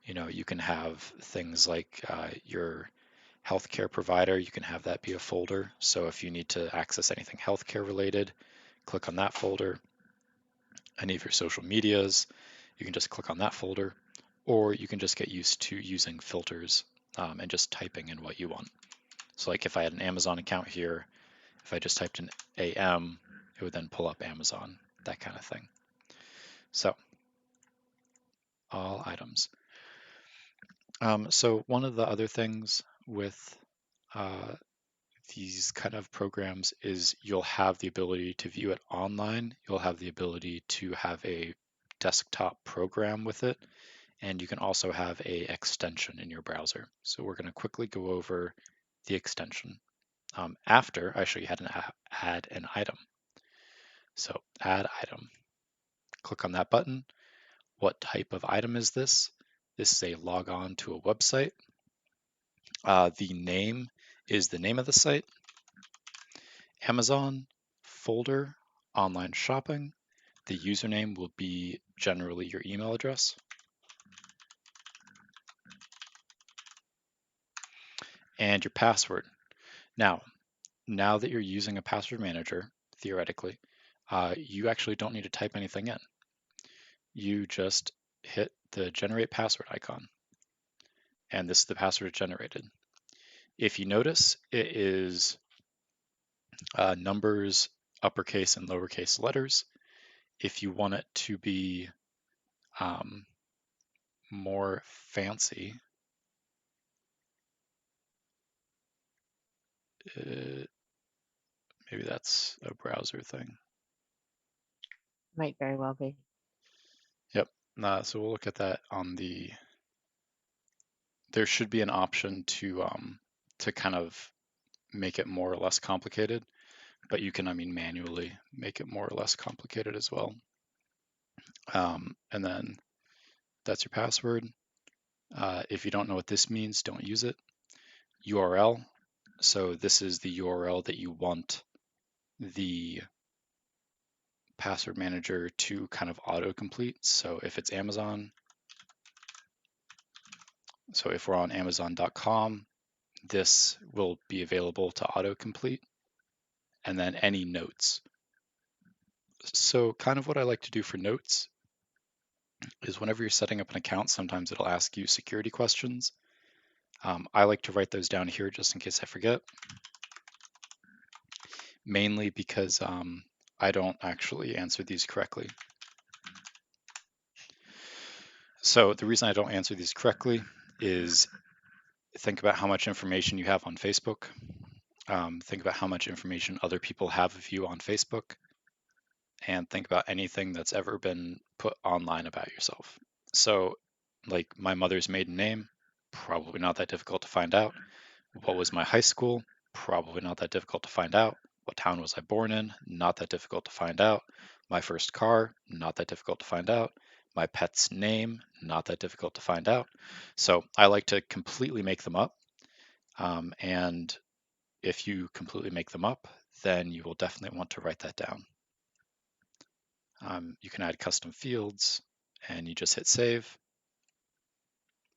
you can have things like your healthcare provider, you can have that be a folder. So if you need to access anything healthcare related, click on that folder. Any of your social medias, you can just click on that folder, or you can just get used to using filters and just typing in what you want. So like if I had an Amazon account here, if I just typed in AM, it would then pull up Amazon, that kind of thing. So all items. So one of the other things with these kind of programs is you'll have the ability to view it online. You'll have the ability to have a desktop program with it, and you can also have a extension in your browser. So we're going to quickly go over the extension after I show you how to add an item. So add item. Click on that button. What type of item is this? This is a log on to a website. The name is the name of the site. Amazon, folder, online shopping. The username will be generally your email address. And your password. Now that you're using a password manager, theoretically, you actually don't need to type anything in. You just hit the generate password icon, and this is the password generated. If you notice, it is numbers, uppercase and lowercase letters. If you want it to be more fancy, maybe that's a browser thing. Might very well be. Yep. So we'll look at that on the. There should be an option to kind of make it more or less complicated. but you can, manually make it more or less complicated as well. And then that's your password. If you don't know what this means, don't use it. URL. So this is the URL that you want the password manager to kind of autocomplete. So if it's Amazon, so if we're on Amazon.com, this will be available to autocomplete. And then any notes. So kind of what I like to do for notes is whenever you're setting up an account, sometimes it'll ask you security questions. I like to write those down here just in case I forget. Mainly because I don't actually answer these correctly. So the reason I don't answer these correctly is think about how much information you have on Facebook. Think about how much information other people have of you on Facebook. And think about anything that's ever been put online about yourself. So like my mother's maiden name, probably not that difficult to find out. What was my high school? Probably not that difficult to find out. What town was I born in? Not that difficult to find out. My first car? Not that difficult to find out. My pet's name? Not that difficult to find out. So I like to completely make them up. And if you completely make them up, then you will definitely want to write that down. You can add custom fields and you just hit save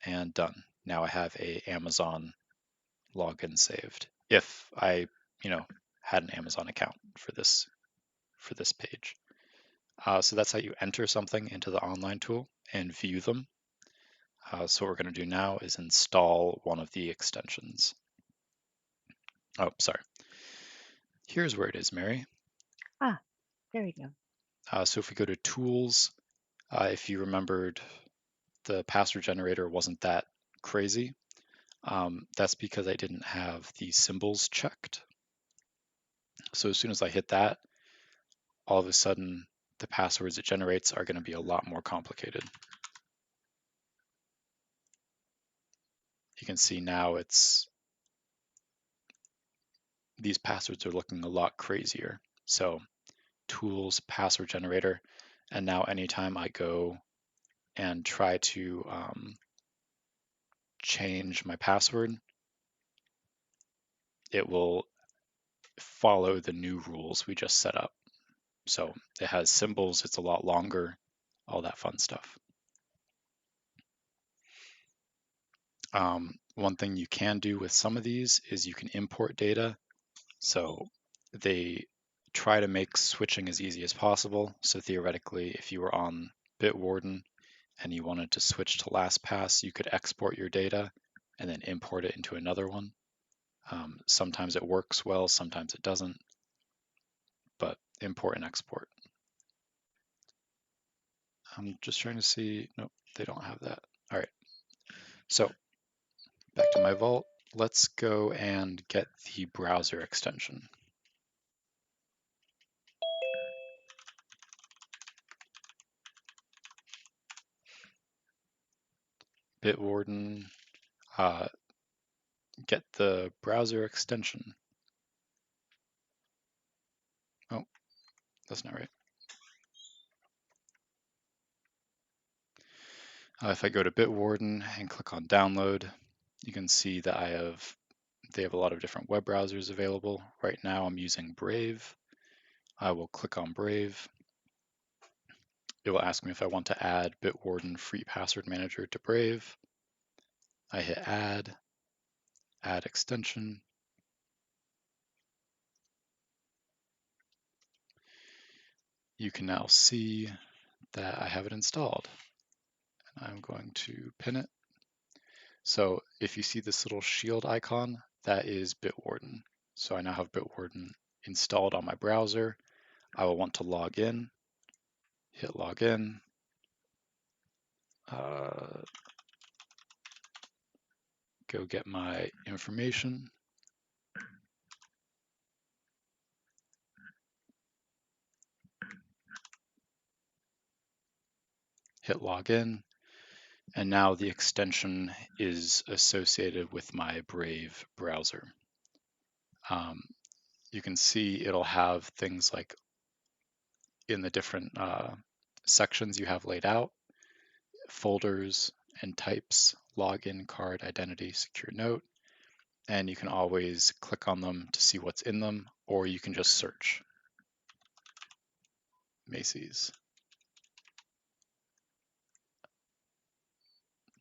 and done. Now I have a Amazon login saved if I, had an Amazon account for this page. So that's how you enter something into the online tool and view them. So what we're going to do now is install one of the extensions. Oh, sorry. Here's where it is, Mary. Ah, there we go. So if we go to tools, if you remembered, the password generator wasn't that crazy. That's because I didn't have the symbols checked. So as soon as I hit that, all of a sudden the passwords it generates are going to be a lot more complicated. You can see now these passwords are looking a lot crazier. So tools, password generator, and now anytime I go and try to change my password, it will follow the new rules we just set up. So it has symbols, it's a lot longer, all that fun stuff. One thing you can do with some of these is you can import data. So they try to make switching as easy as possible. So theoretically, if you were on Bitwarden and you wanted to switch to LastPass, you could export your data and then import it into another one. Sometimes it works well, sometimes it doesn't, but import and export. I'm just trying to see, nope, they don't have that. All right, so back to my vault. Let's go and get the browser extension. Bitwarden, get the browser extension. Oh, that's not right. If I go to Bitwarden and click on download, you can see that they have a lot of different web browsers available. Right now I'm using Brave. I will click on Brave. It will ask me if I want to add Bitwarden Free Password Manager to Brave. I hit add extension. You can now see that I have it installed. And I'm going to pin it. So if you see this little shield icon, that is Bitwarden. So I now have Bitwarden installed on my browser. I will want to log in, hit login. Go get my information. Hit login. And now the extension is associated with my Brave browser. you can see it'll have things like in the different sections you have laid out, folders and types, login, card, identity, secure note, and you can always click on them to see what's in them, or you can just search Macy's.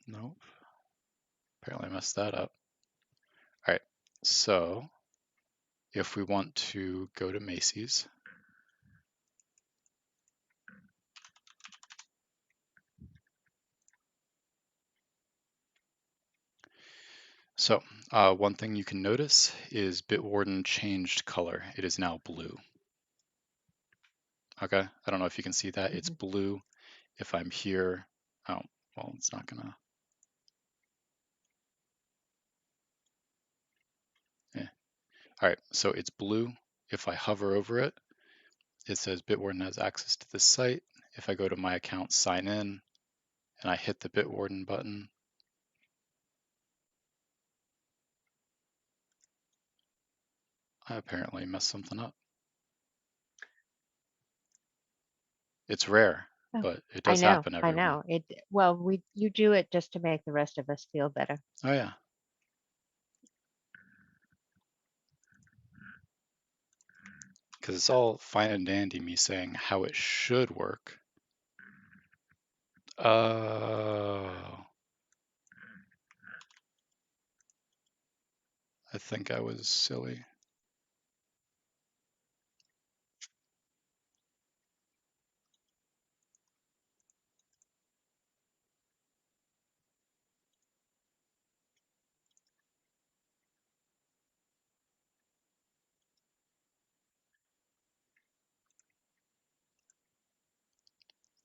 Nope, apparently I messed that up. All right, so if we want to go to Macy's, so one thing you can notice is Bitwarden changed color. It is now blue. Okay, I don't know if you can see that. It's blue. If I'm here, oh, well, it's not gonna. Yeah. All right, so it's blue. If I hover over it, it says Bitwarden has access to this site. If I go to my account, sign in, and I hit the Bitwarden button, I apparently messed something up. It's rare, Oh, but it I does know, happen I every know. Well, you do it just to make the rest of us feel better. Oh yeah. Because it's all fine and dandy me saying how it should work. Oh, I think I was silly.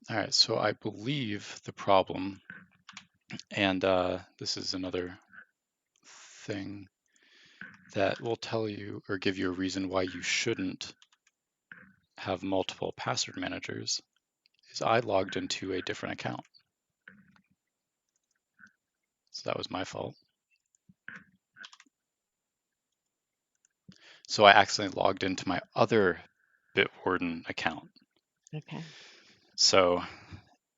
All right, so I believe the problem, and this is another thing that will tell you or give you a reason why you shouldn't have multiple password managers, is I logged into a different account. So that was my fault. So I accidentally logged into my other Bitwarden account. Okay. So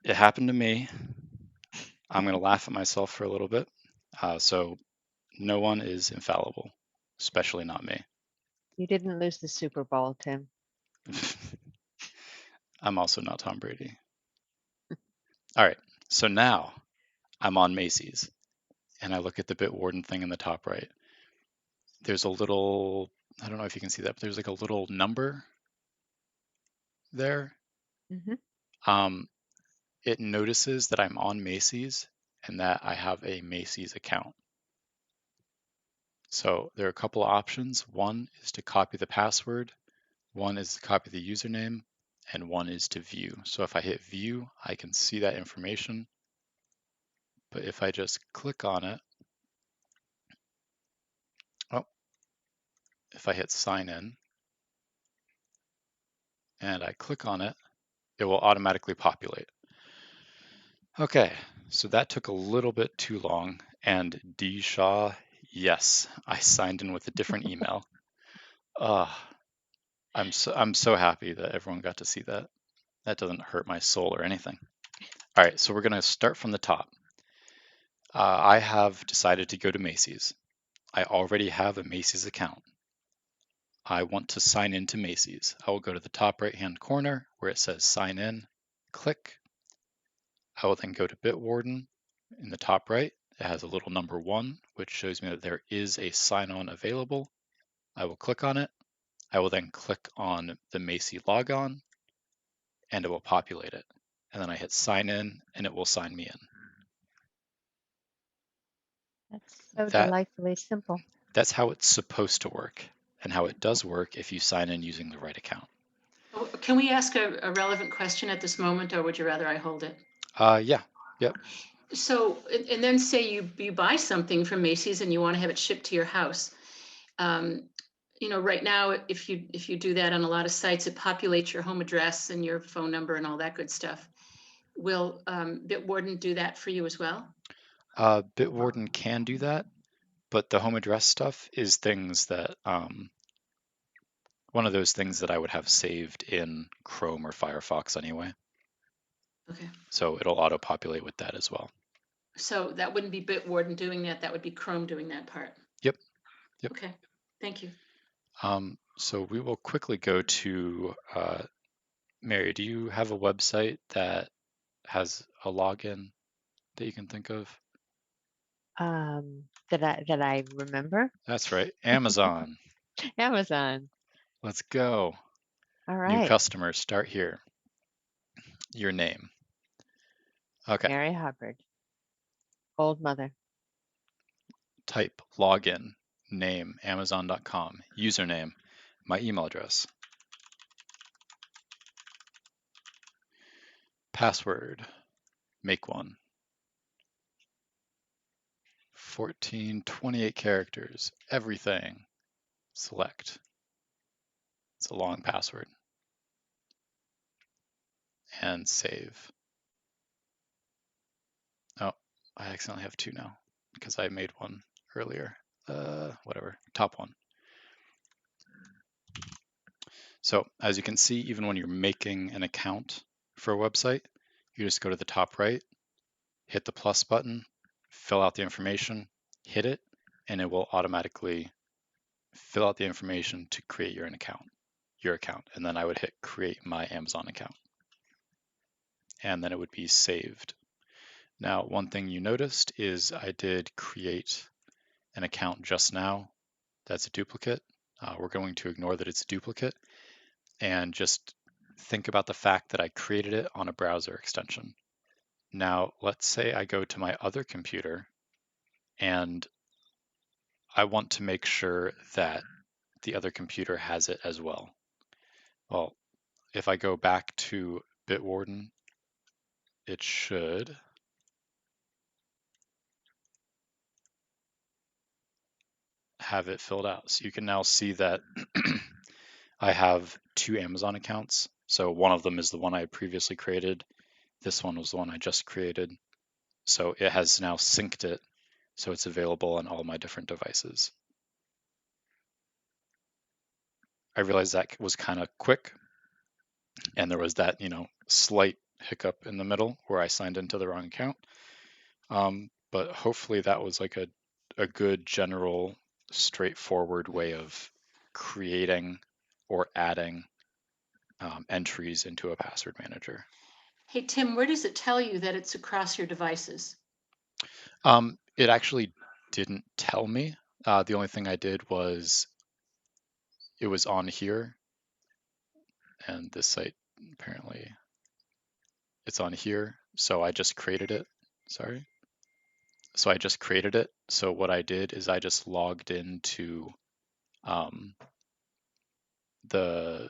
it happened to me. I'm going to laugh at myself for a little bit. So no one is infallible, especially not me. You didn't lose the Super Bowl, Tim. I'm also not Tom Brady. All right, so now I'm on Macy's and I look at the Bitwarden thing in the top right. There's a little, I don't know if you can see that, but there's like a little number there. Mm-hmm. It notices that I'm on Macy's and that I have a Macy's account. So there are a couple of options. One is to copy the password, one is to copy the username, and one is to view. So if I hit view, I can see that information. But if I just click on it, oh, if I hit sign in and I click on it, it will automatically populate. Okay, so that took a little bit too long. And D Shaw, yes, I signed in with a different email. I'm so happy that everyone got to see that. That doesn't hurt my soul or anything. All right, so we're gonna start from the top. I have decided to go to Macy's. I already have a Macy's account. I want to sign into Macy's. I will go to the top right-hand corner where it says sign in, click. I will then go to Bitwarden. In the top right, it has a little number 1, which shows me that there is a sign-on available. I will click on it. I will then click on the Macy logon, and it will populate it. And then I hit sign in, and it will sign me in. That's so delightfully simple. That's how it's supposed to work, and how it does work if you sign in using the right account. Oh, can we ask a relevant question at this moment, or would you rather I hold it? Yeah, yep. So, and then say you buy something from Macy's and you want to have it shipped to your house. Right now, if you do that on a lot of sites, it populates your home address and your phone number and all that good stuff. Will Bitwarden do that for you as well? Bitwarden can do that, but the home address stuff is things that one of those things that I would have saved in Chrome or Firefox anyway. Okay. So it'll auto-populate with that as well. So that wouldn't be Bitwarden doing that. That would be Chrome doing that part. Yep. Yep. Okay. Thank you. So we will quickly go to Mary. Do you have a website that has a login that you can think of? That I remember. That's right, Amazon. Amazon. Let's go. All New right. customer, start here. Your name. Okay. Mary Hubbard. Old mother. Type login, name, amazon.com, username, my email address. Password, make one. 28 characters, everything. Select. It's a long password. And save. Oh, I accidentally have two now because I made one earlier. Whatever, top one. So as you can see, even when you're making an account for a website, you just go to the top right, hit the plus button, fill out the information, hit it, and it will automatically fill out the information to create your account. And then I would hit create my Amazon account. And then it would be saved. Now, one thing you noticed is I did create an account just now. That's a duplicate. We're going to ignore that it's a duplicate and just think about the fact that I created it on a browser extension. Now, let's say I go to my other computer and I want to make sure that the other computer has it as well. Well, if I go back to Bitwarden, it should have it filled out. So you can now see that I have two Amazon accounts. So one of them is the one I previously created. This one was the one I just created. So it has now synced it so it's available on all my different devices. I realized that was kind of quick, and there was that, slight hiccup in the middle where I signed into the wrong account. But hopefully that was like a good general straightforward way of creating or adding entries into a password manager. Hey, Tim, where does it tell you that it's across your devices? It actually didn't tell me. The only thing I did was it was on here, and this site apparently it's on here, so I just created it. Sorry. So I just created it. So what I did is I just logged into the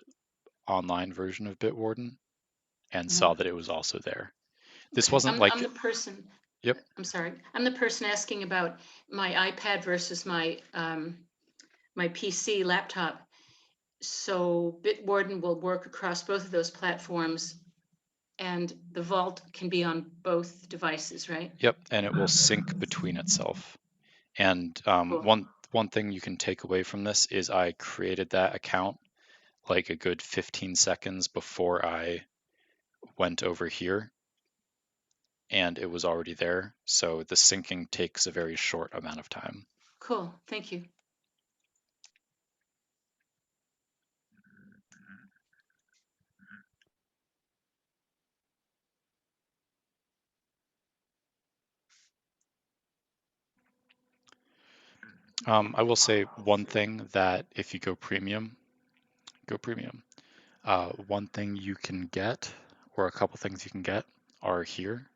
online version of Bitwarden and saw that it was also there. This Okay. wasn't like, I'm the person. Yep. I'm sorry. I'm the person asking about my iPad versus my my PC laptop. So Bitwarden will work across both of those platforms, and the vault can be on both devices, right? Yep, and it will sync between itself. And Cool. one thing you can take away from this is I created that account like a good 15 seconds before I went over here, and it was already there. So the syncing takes a very short amount of time. Cool. Thank you. I will say one thing that if you go premium, one thing you can get, or a couple things you can get, are here.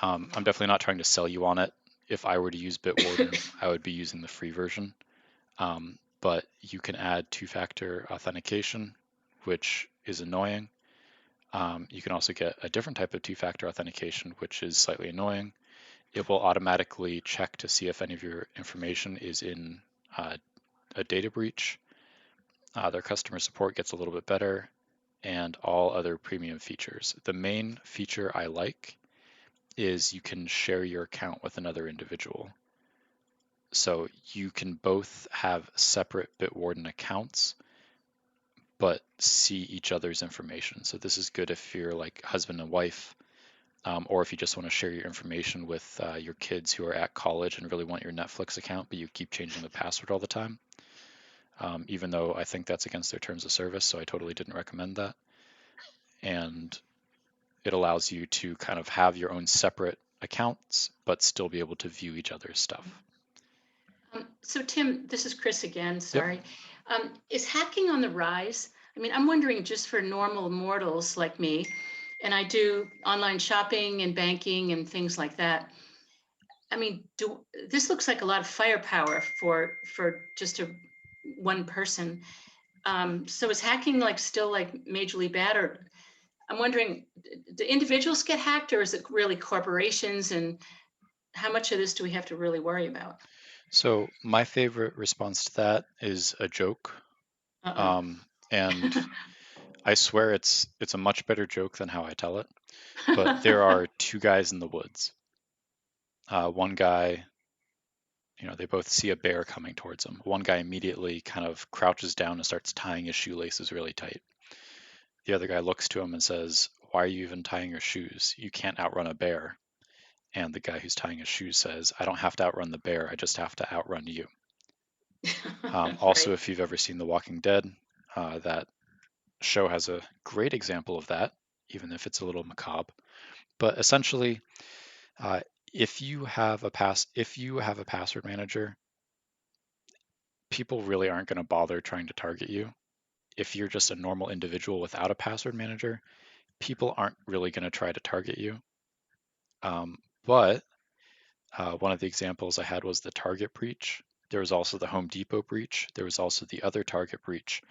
I'm definitely not trying to sell you on it. If I were to use Bitwarden, I would be using the free version. But you can add two-factor authentication, which is annoying. You can also get a different type of two-factor authentication, which is slightly annoying. It will automatically check to see if any of your information is in a data breach. Their customer support gets a little bit better, and all other premium features. The main feature I like is you can share your account with another individual. So you can both have separate Bitwarden accounts, but see each other's information. So this is good if you're like husband and wife, or if you just want to share your information with your kids who are at college and really want your Netflix account, but you keep changing the password all the time. Even though I think that's against their terms of service, so I totally didn't recommend that. And it allows you to kind of have your own separate accounts, but still be able to view each other's stuff. So Tim, this is Chris again, Yep. sorry. Is hacking on the rise? I mean, I'm wondering just for normal mortals like me, and I do online shopping and banking and things like that. I mean, this looks like a lot of firepower for just one person. So is hacking like still like majorly bad, or I'm wondering, do individuals get hacked, or is it really corporations, and how much of this do we have to really worry about? So my favorite response to that is a joke. Uh-oh. And I swear it's a much better joke than how I tell it. But there are two guys in the woods. One guy, they both see a bear coming towards them. One guy immediately kind of crouches down and starts tying his shoelaces really tight. The other guy looks to him and says, "Why are you even tying your shoes? You can't outrun a bear." And the guy who's tying his shoes says, "I don't have to outrun the bear. I just have to outrun you." Also, Right. if you've ever seen The Walking Dead, that show has a great example of that, even if it's a little macabre. But essentially, uh, if you have a password manager, people really aren't going to bother trying to target you. If you're just a normal individual without a password manager, people aren't really going to try to target you. But one of the examples I had was the Target breach. There was also the Home Depot breach. There was also the other Target breach.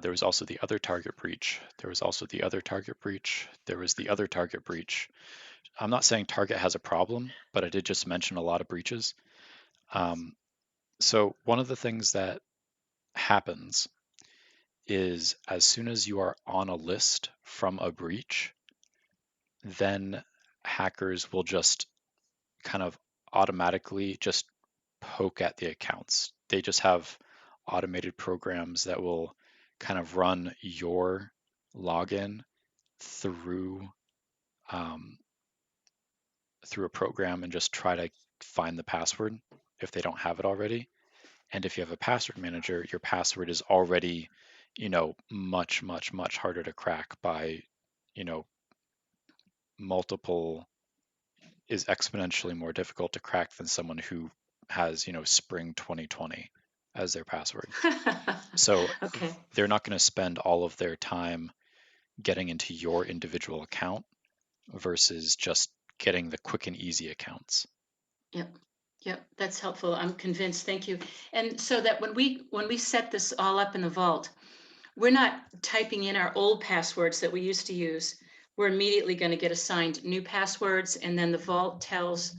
There was also the other Target breach. There was also the other Target breach. There was the other Target breach. I'm not saying Target has a problem, but I did just mention a lot of breaches. So one of the things that happens is as soon as you are on a list from a breach, then hackers will just kind of automatically just poke at the accounts. They just have automated programs that will kind of run your login through through a program and just try to find the password if they don't have it already. And if you have a password manager, your password is already, much, much, much harder to crack by, you know, multiple is exponentially more difficult to crack than someone who has, spring 2020 as their password. So Okay. they're not going to spend all of their time getting into your individual account versus just getting the quick and easy accounts. Yep. Yep. That's helpful. I'm convinced. Thank you. And so that when we set this all up in the vault, we're not typing in our old passwords that we used to use. We're immediately going to get assigned new passwords, and then the vault tells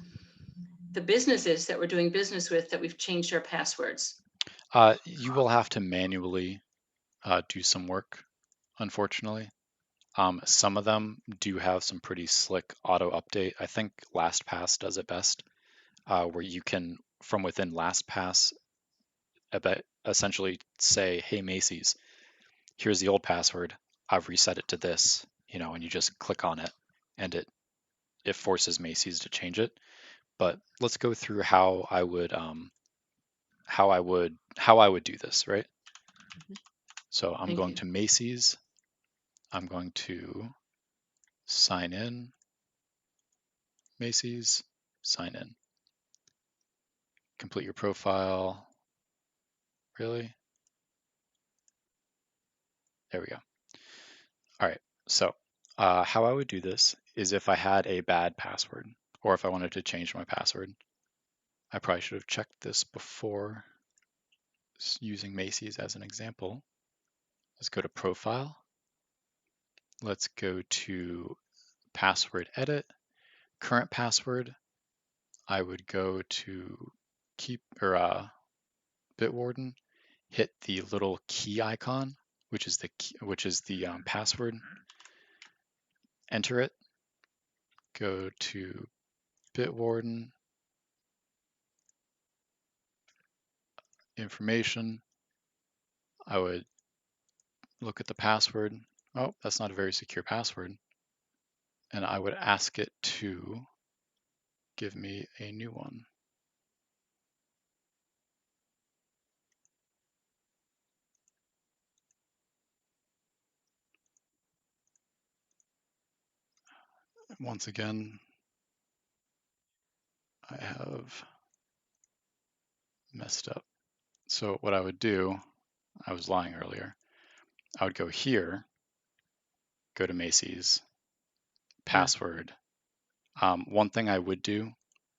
the businesses that we're doing business with that we've changed our passwords. You will have to manually do some work, unfortunately. Some of them do have some pretty slick auto update. I think LastPass does it best, where you can, from within LastPass, essentially say, "Hey Macy's, here's the old password. I've reset it to this," and you just click on it, and it forces Macy's to change it. But let's go through how I would do this, right? So I'm Thank going you. to Macy's. I'm going to sign in. Macy's, sign in. Complete your profile. Really? There we go. All right. So how I would do this is if I had a bad password or if I wanted to change my password. I probably should have checked this before using Macy's as an example. Let's go to profile. Let's go to password edit. Current password. I would go to Bitwarden, hit the little key icon, which is the password. Enter it. Go to Bitwarden. information. I would look at the password. Oh, that's not a very secure password. And I would ask it to give me a new one. Once again, I have messed up. So what I would do, I was lying earlier, I would go here, go to Macy's, password. One thing I would do,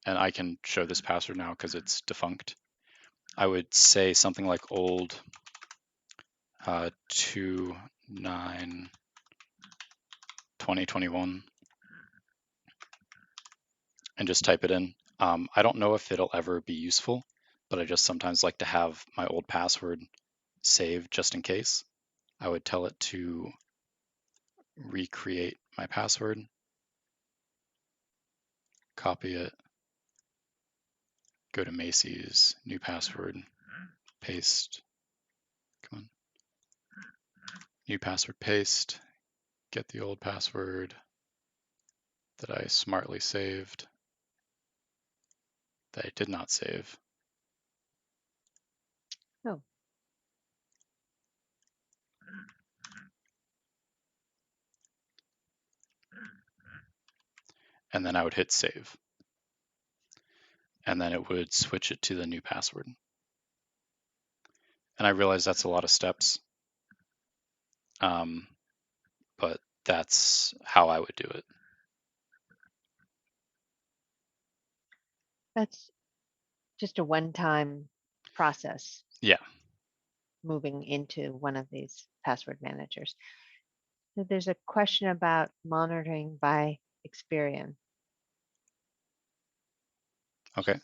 and I can show this password now because it's defunct, I would say something like old 29 2021 and just type it in. I don't know if it'll ever be useful, but I just sometimes like to have my old password saved just in case. I would tell it to recreate my password, copy it, go to Macy's, new password, paste, come on, new password, paste, get the old password that I smartly saved, that I did not save. Oh, And then I would hit save. And then it would switch it to the new password. And I realize that's a lot of steps, but that's how I would do it. that's just a one-time process. Yeah. Moving into one of these password managers. So there's a question about monitoring by Experian. Okay.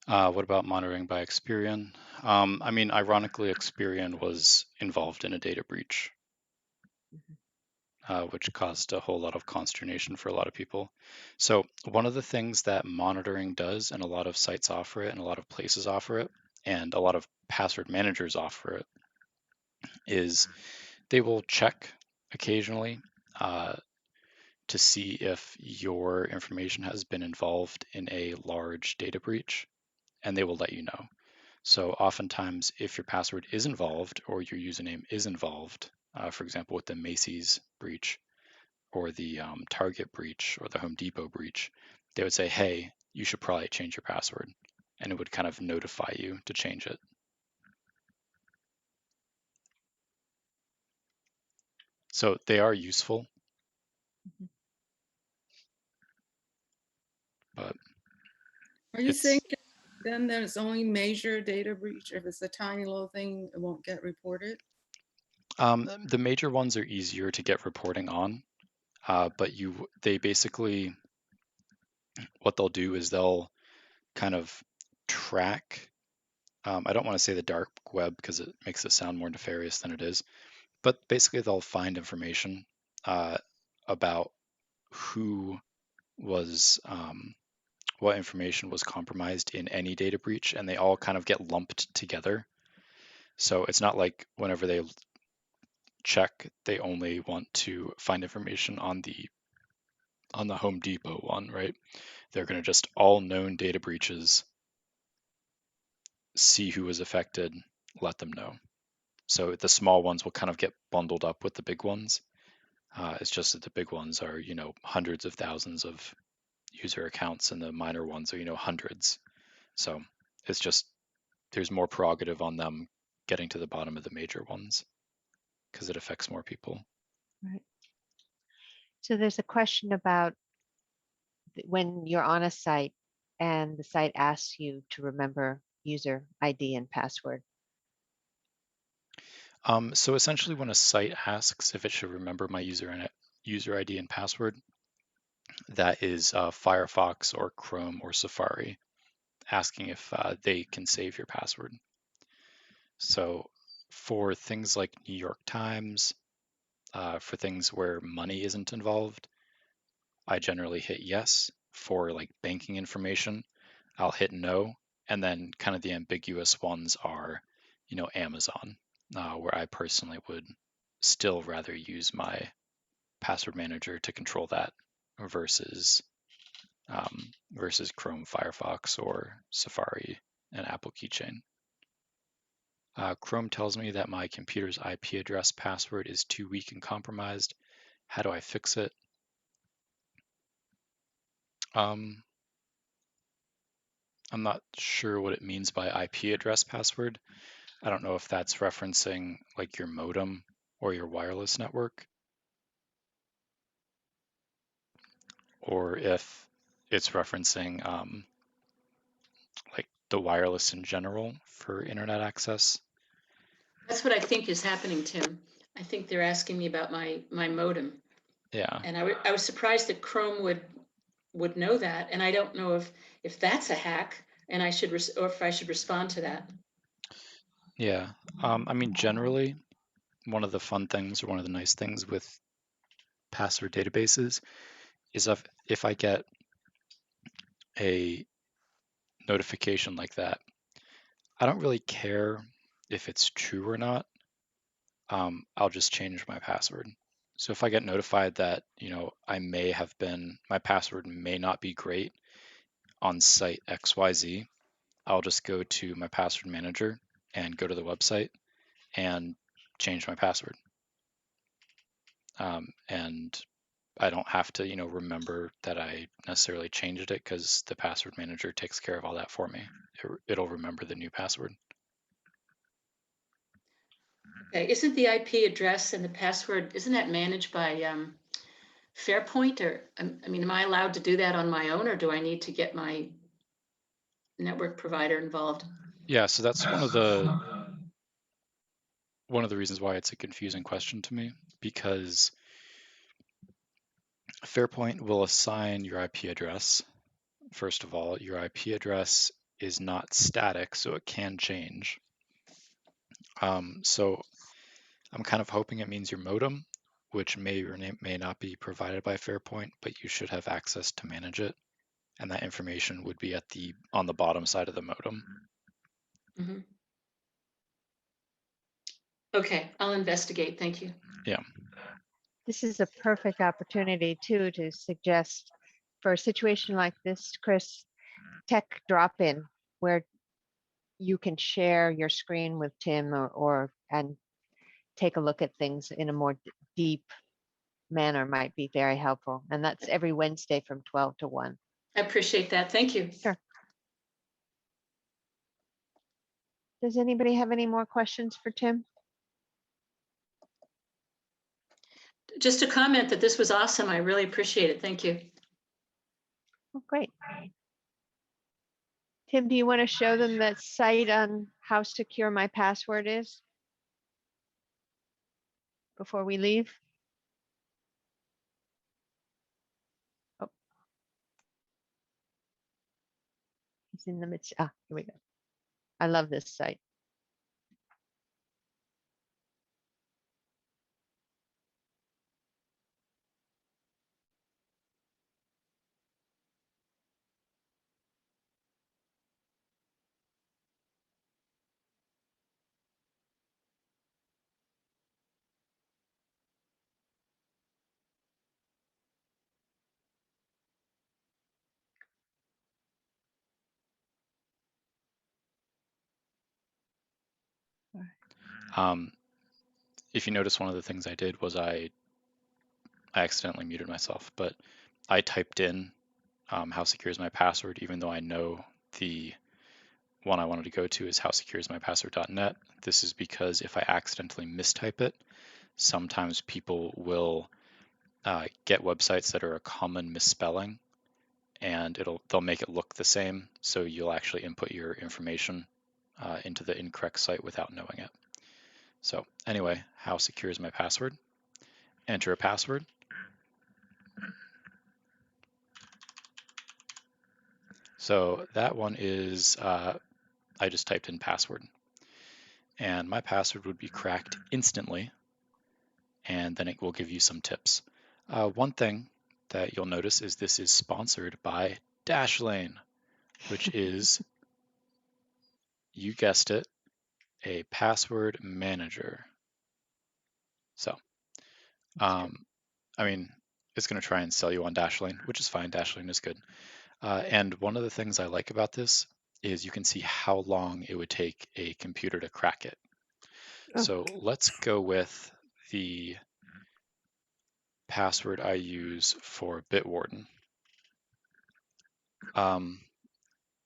What about monitoring by Experian? I mean, ironically, Experian was involved in a data breach, which caused a whole lot of consternation for a lot of people. So one of the things that monitoring does, and a lot of sites offer it, and a lot of places offer it, and a lot of password managers offer it, is they will check occasionally to see if your information has been involved in a large data breach, and they will let you know. So oftentimes, if your password is involved or your username is involved, for example, with the Macy's breach or the Target breach or the Home Depot breach, they would say, hey, you should probably change your password. And it would kind of notify you to change it. So they are useful, but Are you it's saying then that it's only major data breach? If it's a tiny little thing, it won't get reported? the major ones are easier to get reporting on, but they basically, what they'll do is they'll kind of track. I don't want to say the dark web because it makes it sound more nefarious than it is, but basically they'll find information about who was, what information was compromised in any data breach, and they all kind of get lumped together. So it's not like whenever they check, they only want to find information on the Home Depot one, right? They're going to just all known data breaches, see who was affected, let them know. So the small ones will kind of get bundled up with the big ones. It's just that the big ones are, hundreds of thousands of user accounts, and the minor ones are, hundreds. So it's just there's more prerogative on them getting to the bottom of the major ones because it affects more people. Right. So there's a question about when you're on a site and the site asks you to remember user ID and password. So essentially, when a site asks if it should remember my user ID and password, that is Firefox or Chrome or Safari asking if they can save your password. So for things like New York Times, for things where money isn't involved, I generally hit yes. For like banking information, I'll hit no, And then kind of the ambiguous ones are, Amazon, where I personally would still rather use my password manager to control that versus versus Chrome, Firefox, or Safari and Apple Keychain. Chrome tells me that my computer's IP address password is too weak and compromised. How do I fix it? I'm not sure what it means by IP address password. I don't know if that's referencing like your modem or your wireless network, or if it's referencing like the wireless in general for internet access. That's what I think is happening, Tim. I think they're asking me about my modem. Yeah. And I was surprised that Chrome would know that. And I don't know if that's a hack and or if I should respond to that. Yeah. I mean, generally, one of the fun things or one of the nice things with password databases is if I get a notification like that, I don't really care if it's true or not. I'll just change my password. So if I get notified that, my password may not be great on site XYZ, I'll just go to my password manager and go to the website and change my password. And I don't have to, remember that I necessarily changed it because the password manager takes care of all that for me. It'll remember the new password. Okay. Isn't the IP address and the password, isn't that managed by Fairpoint? Or, I mean, am I allowed to do that on my own, or do I need to get my network provider involved? Yeah, so that's one of the reasons why it's a confusing question to me, because Fairpoint will assign your IP address. First of all, your IP address is not static, so it can change. So I'm kind of hoping it means your modem, which may or may not be provided by Fairpoint, but you should have access to manage it. And that information would be on the bottom side of the modem. Mm-hmm. Okay, I'll investigate. Thank you. Yeah. This is a perfect opportunity too to suggest for a situation like this, Chris, tech drop-in where you can share your screen with Tim and take a look at things in a more deep manner might be very helpful. And that's every Wednesday from 12 to 1. I appreciate that. Thank you. Sure. Does anybody have any more questions for Tim? Just a comment that this was awesome. I really appreciate it. Thank you. Oh, great. Tim, do you want to show them that site on how secure my password is before we leave? Oh. He's in the midst. Ah, here we go. I love this site. If you notice, one of the things I did was I accidentally muted myself, but I typed in how secure is my password, even though I know the one I wanted to go to is howsecureismypassword.net. This is because if I accidentally mistype it, sometimes people will get websites that are a common misspelling, and they'll make it look the same, so you'll actually input your information into the incorrect site without knowing it. So anyway, how secure is my password? Enter a password. So that one is, I just typed in password. And my password would be cracked instantly, and then it will give you some tips. One thing that you'll notice is this is sponsored by Dashlane, which is you guessed it, a password manager. So, I mean, it's going to try and sell you on Dashlane, which is fine. Dashlane is good. And one of the things I like about this is you can see how long it would take a computer to crack it. Oh. So let's go with the password I use for Bitwarden.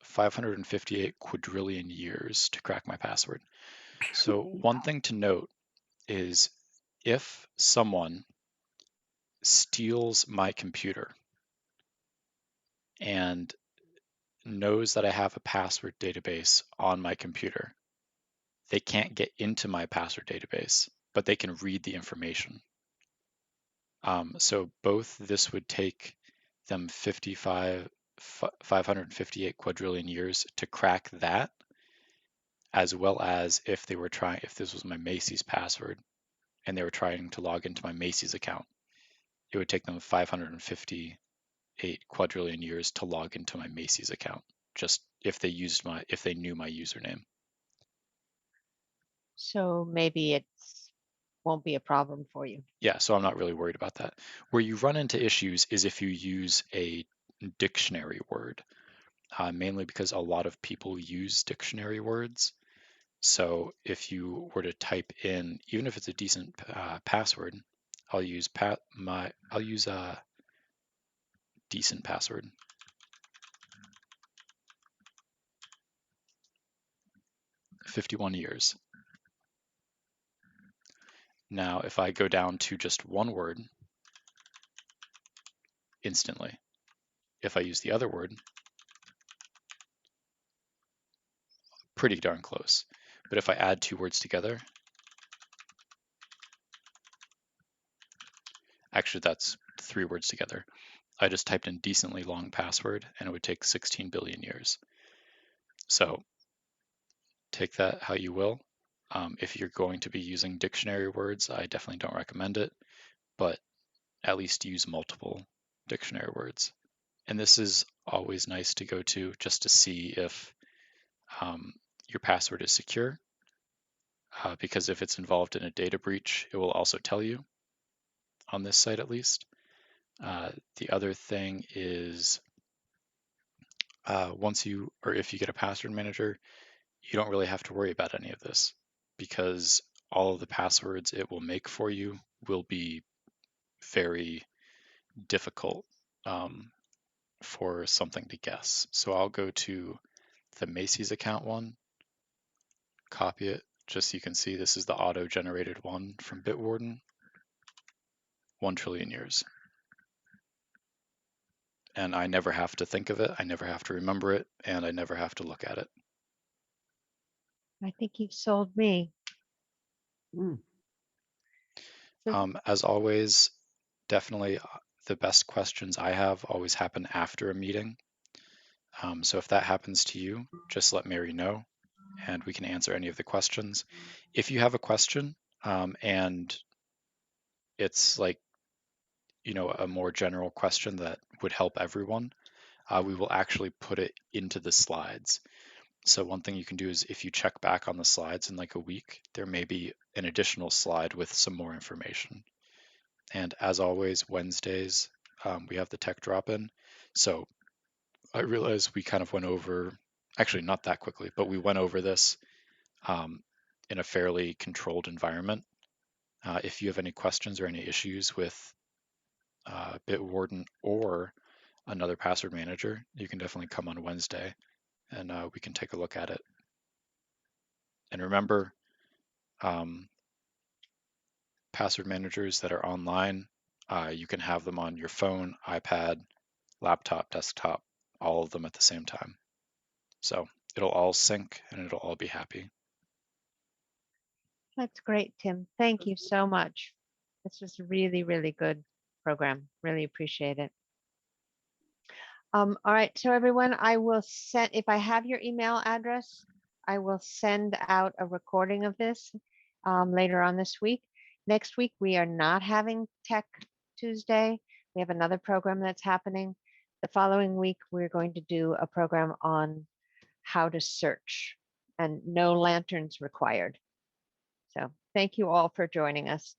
558 quadrillion years to crack my password. So one thing to note is if someone steals my computer and knows that I have a password database on my computer, they can't get into my password database, but they can read the information. So both this would take them 558 quadrillion years to crack that, as well as if this was my Macy's password and they were trying to log into my Macy's account, it would take them 558 quadrillion years to log into my Macy's account, just if they knew my username. So maybe it's won't be a problem for you. Yeah, so I'm not really worried about that. Where you run into issues is if you use a dictionary word, mainly because a lot of people use dictionary words. So if you were to type in, even if it's a decent password, I'll use a decent password. "51 years." Now, if I go down to just one word, instantly. If I use the other word, pretty darn close. But if I add two words together, actually that's three words together. I just typed in decently long password and it would take 16 billion years. So take that how you will. If you're going to be using dictionary words, I definitely don't recommend it, but at least use multiple dictionary words. And this is always nice to go to just to see if your password is secure, because if it's involved in a data breach, it will also tell you on this site at least. The other thing is if you get a password manager, you don't really have to worry about any of this because all of the passwords it will make for you will be very difficult for something to guess. So I'll go to the Macy's account one, copy it, just so you can see this is the auto-generated one from Bitwarden, 1 trillion years. And I never have to think of it, I never have to remember it, and I never have to look at it. I think you've sold me. Mm. As always, definitely the best questions I have always happen after a meeting. So if that happens to you, just let Mary know and we can answer any of the questions. If you have a question and it's like, a more general question that would help everyone, we will actually put it into the slides. So one thing you can do is if you check back on the slides in like a week, there may be an additional slide with some more information. And as always, Wednesdays, we have the tech drop-in. So I realize we kind of went over, actually not that quickly, but we went over this in a fairly controlled environment. If you have any questions or any issues with Bitwarden or another password manager, you can definitely come on Wednesday and we can take a look at it. And remember, password managers that are online, you can have them on your phone, iPad, laptop, desktop, all of them at the same time. So it'll all sync and it'll all be happy. That's great, Tim. Thank you so much. This was a really, really good program. Really appreciate it. All right, so everyone, I will send, if I have your email address, I will send out a recording of this later on this week. Next week, we are not having Tech Tuesday. We have another program that's happening. The following week, we're going to do a program on how to search and no lanterns required. So thank you all for joining us.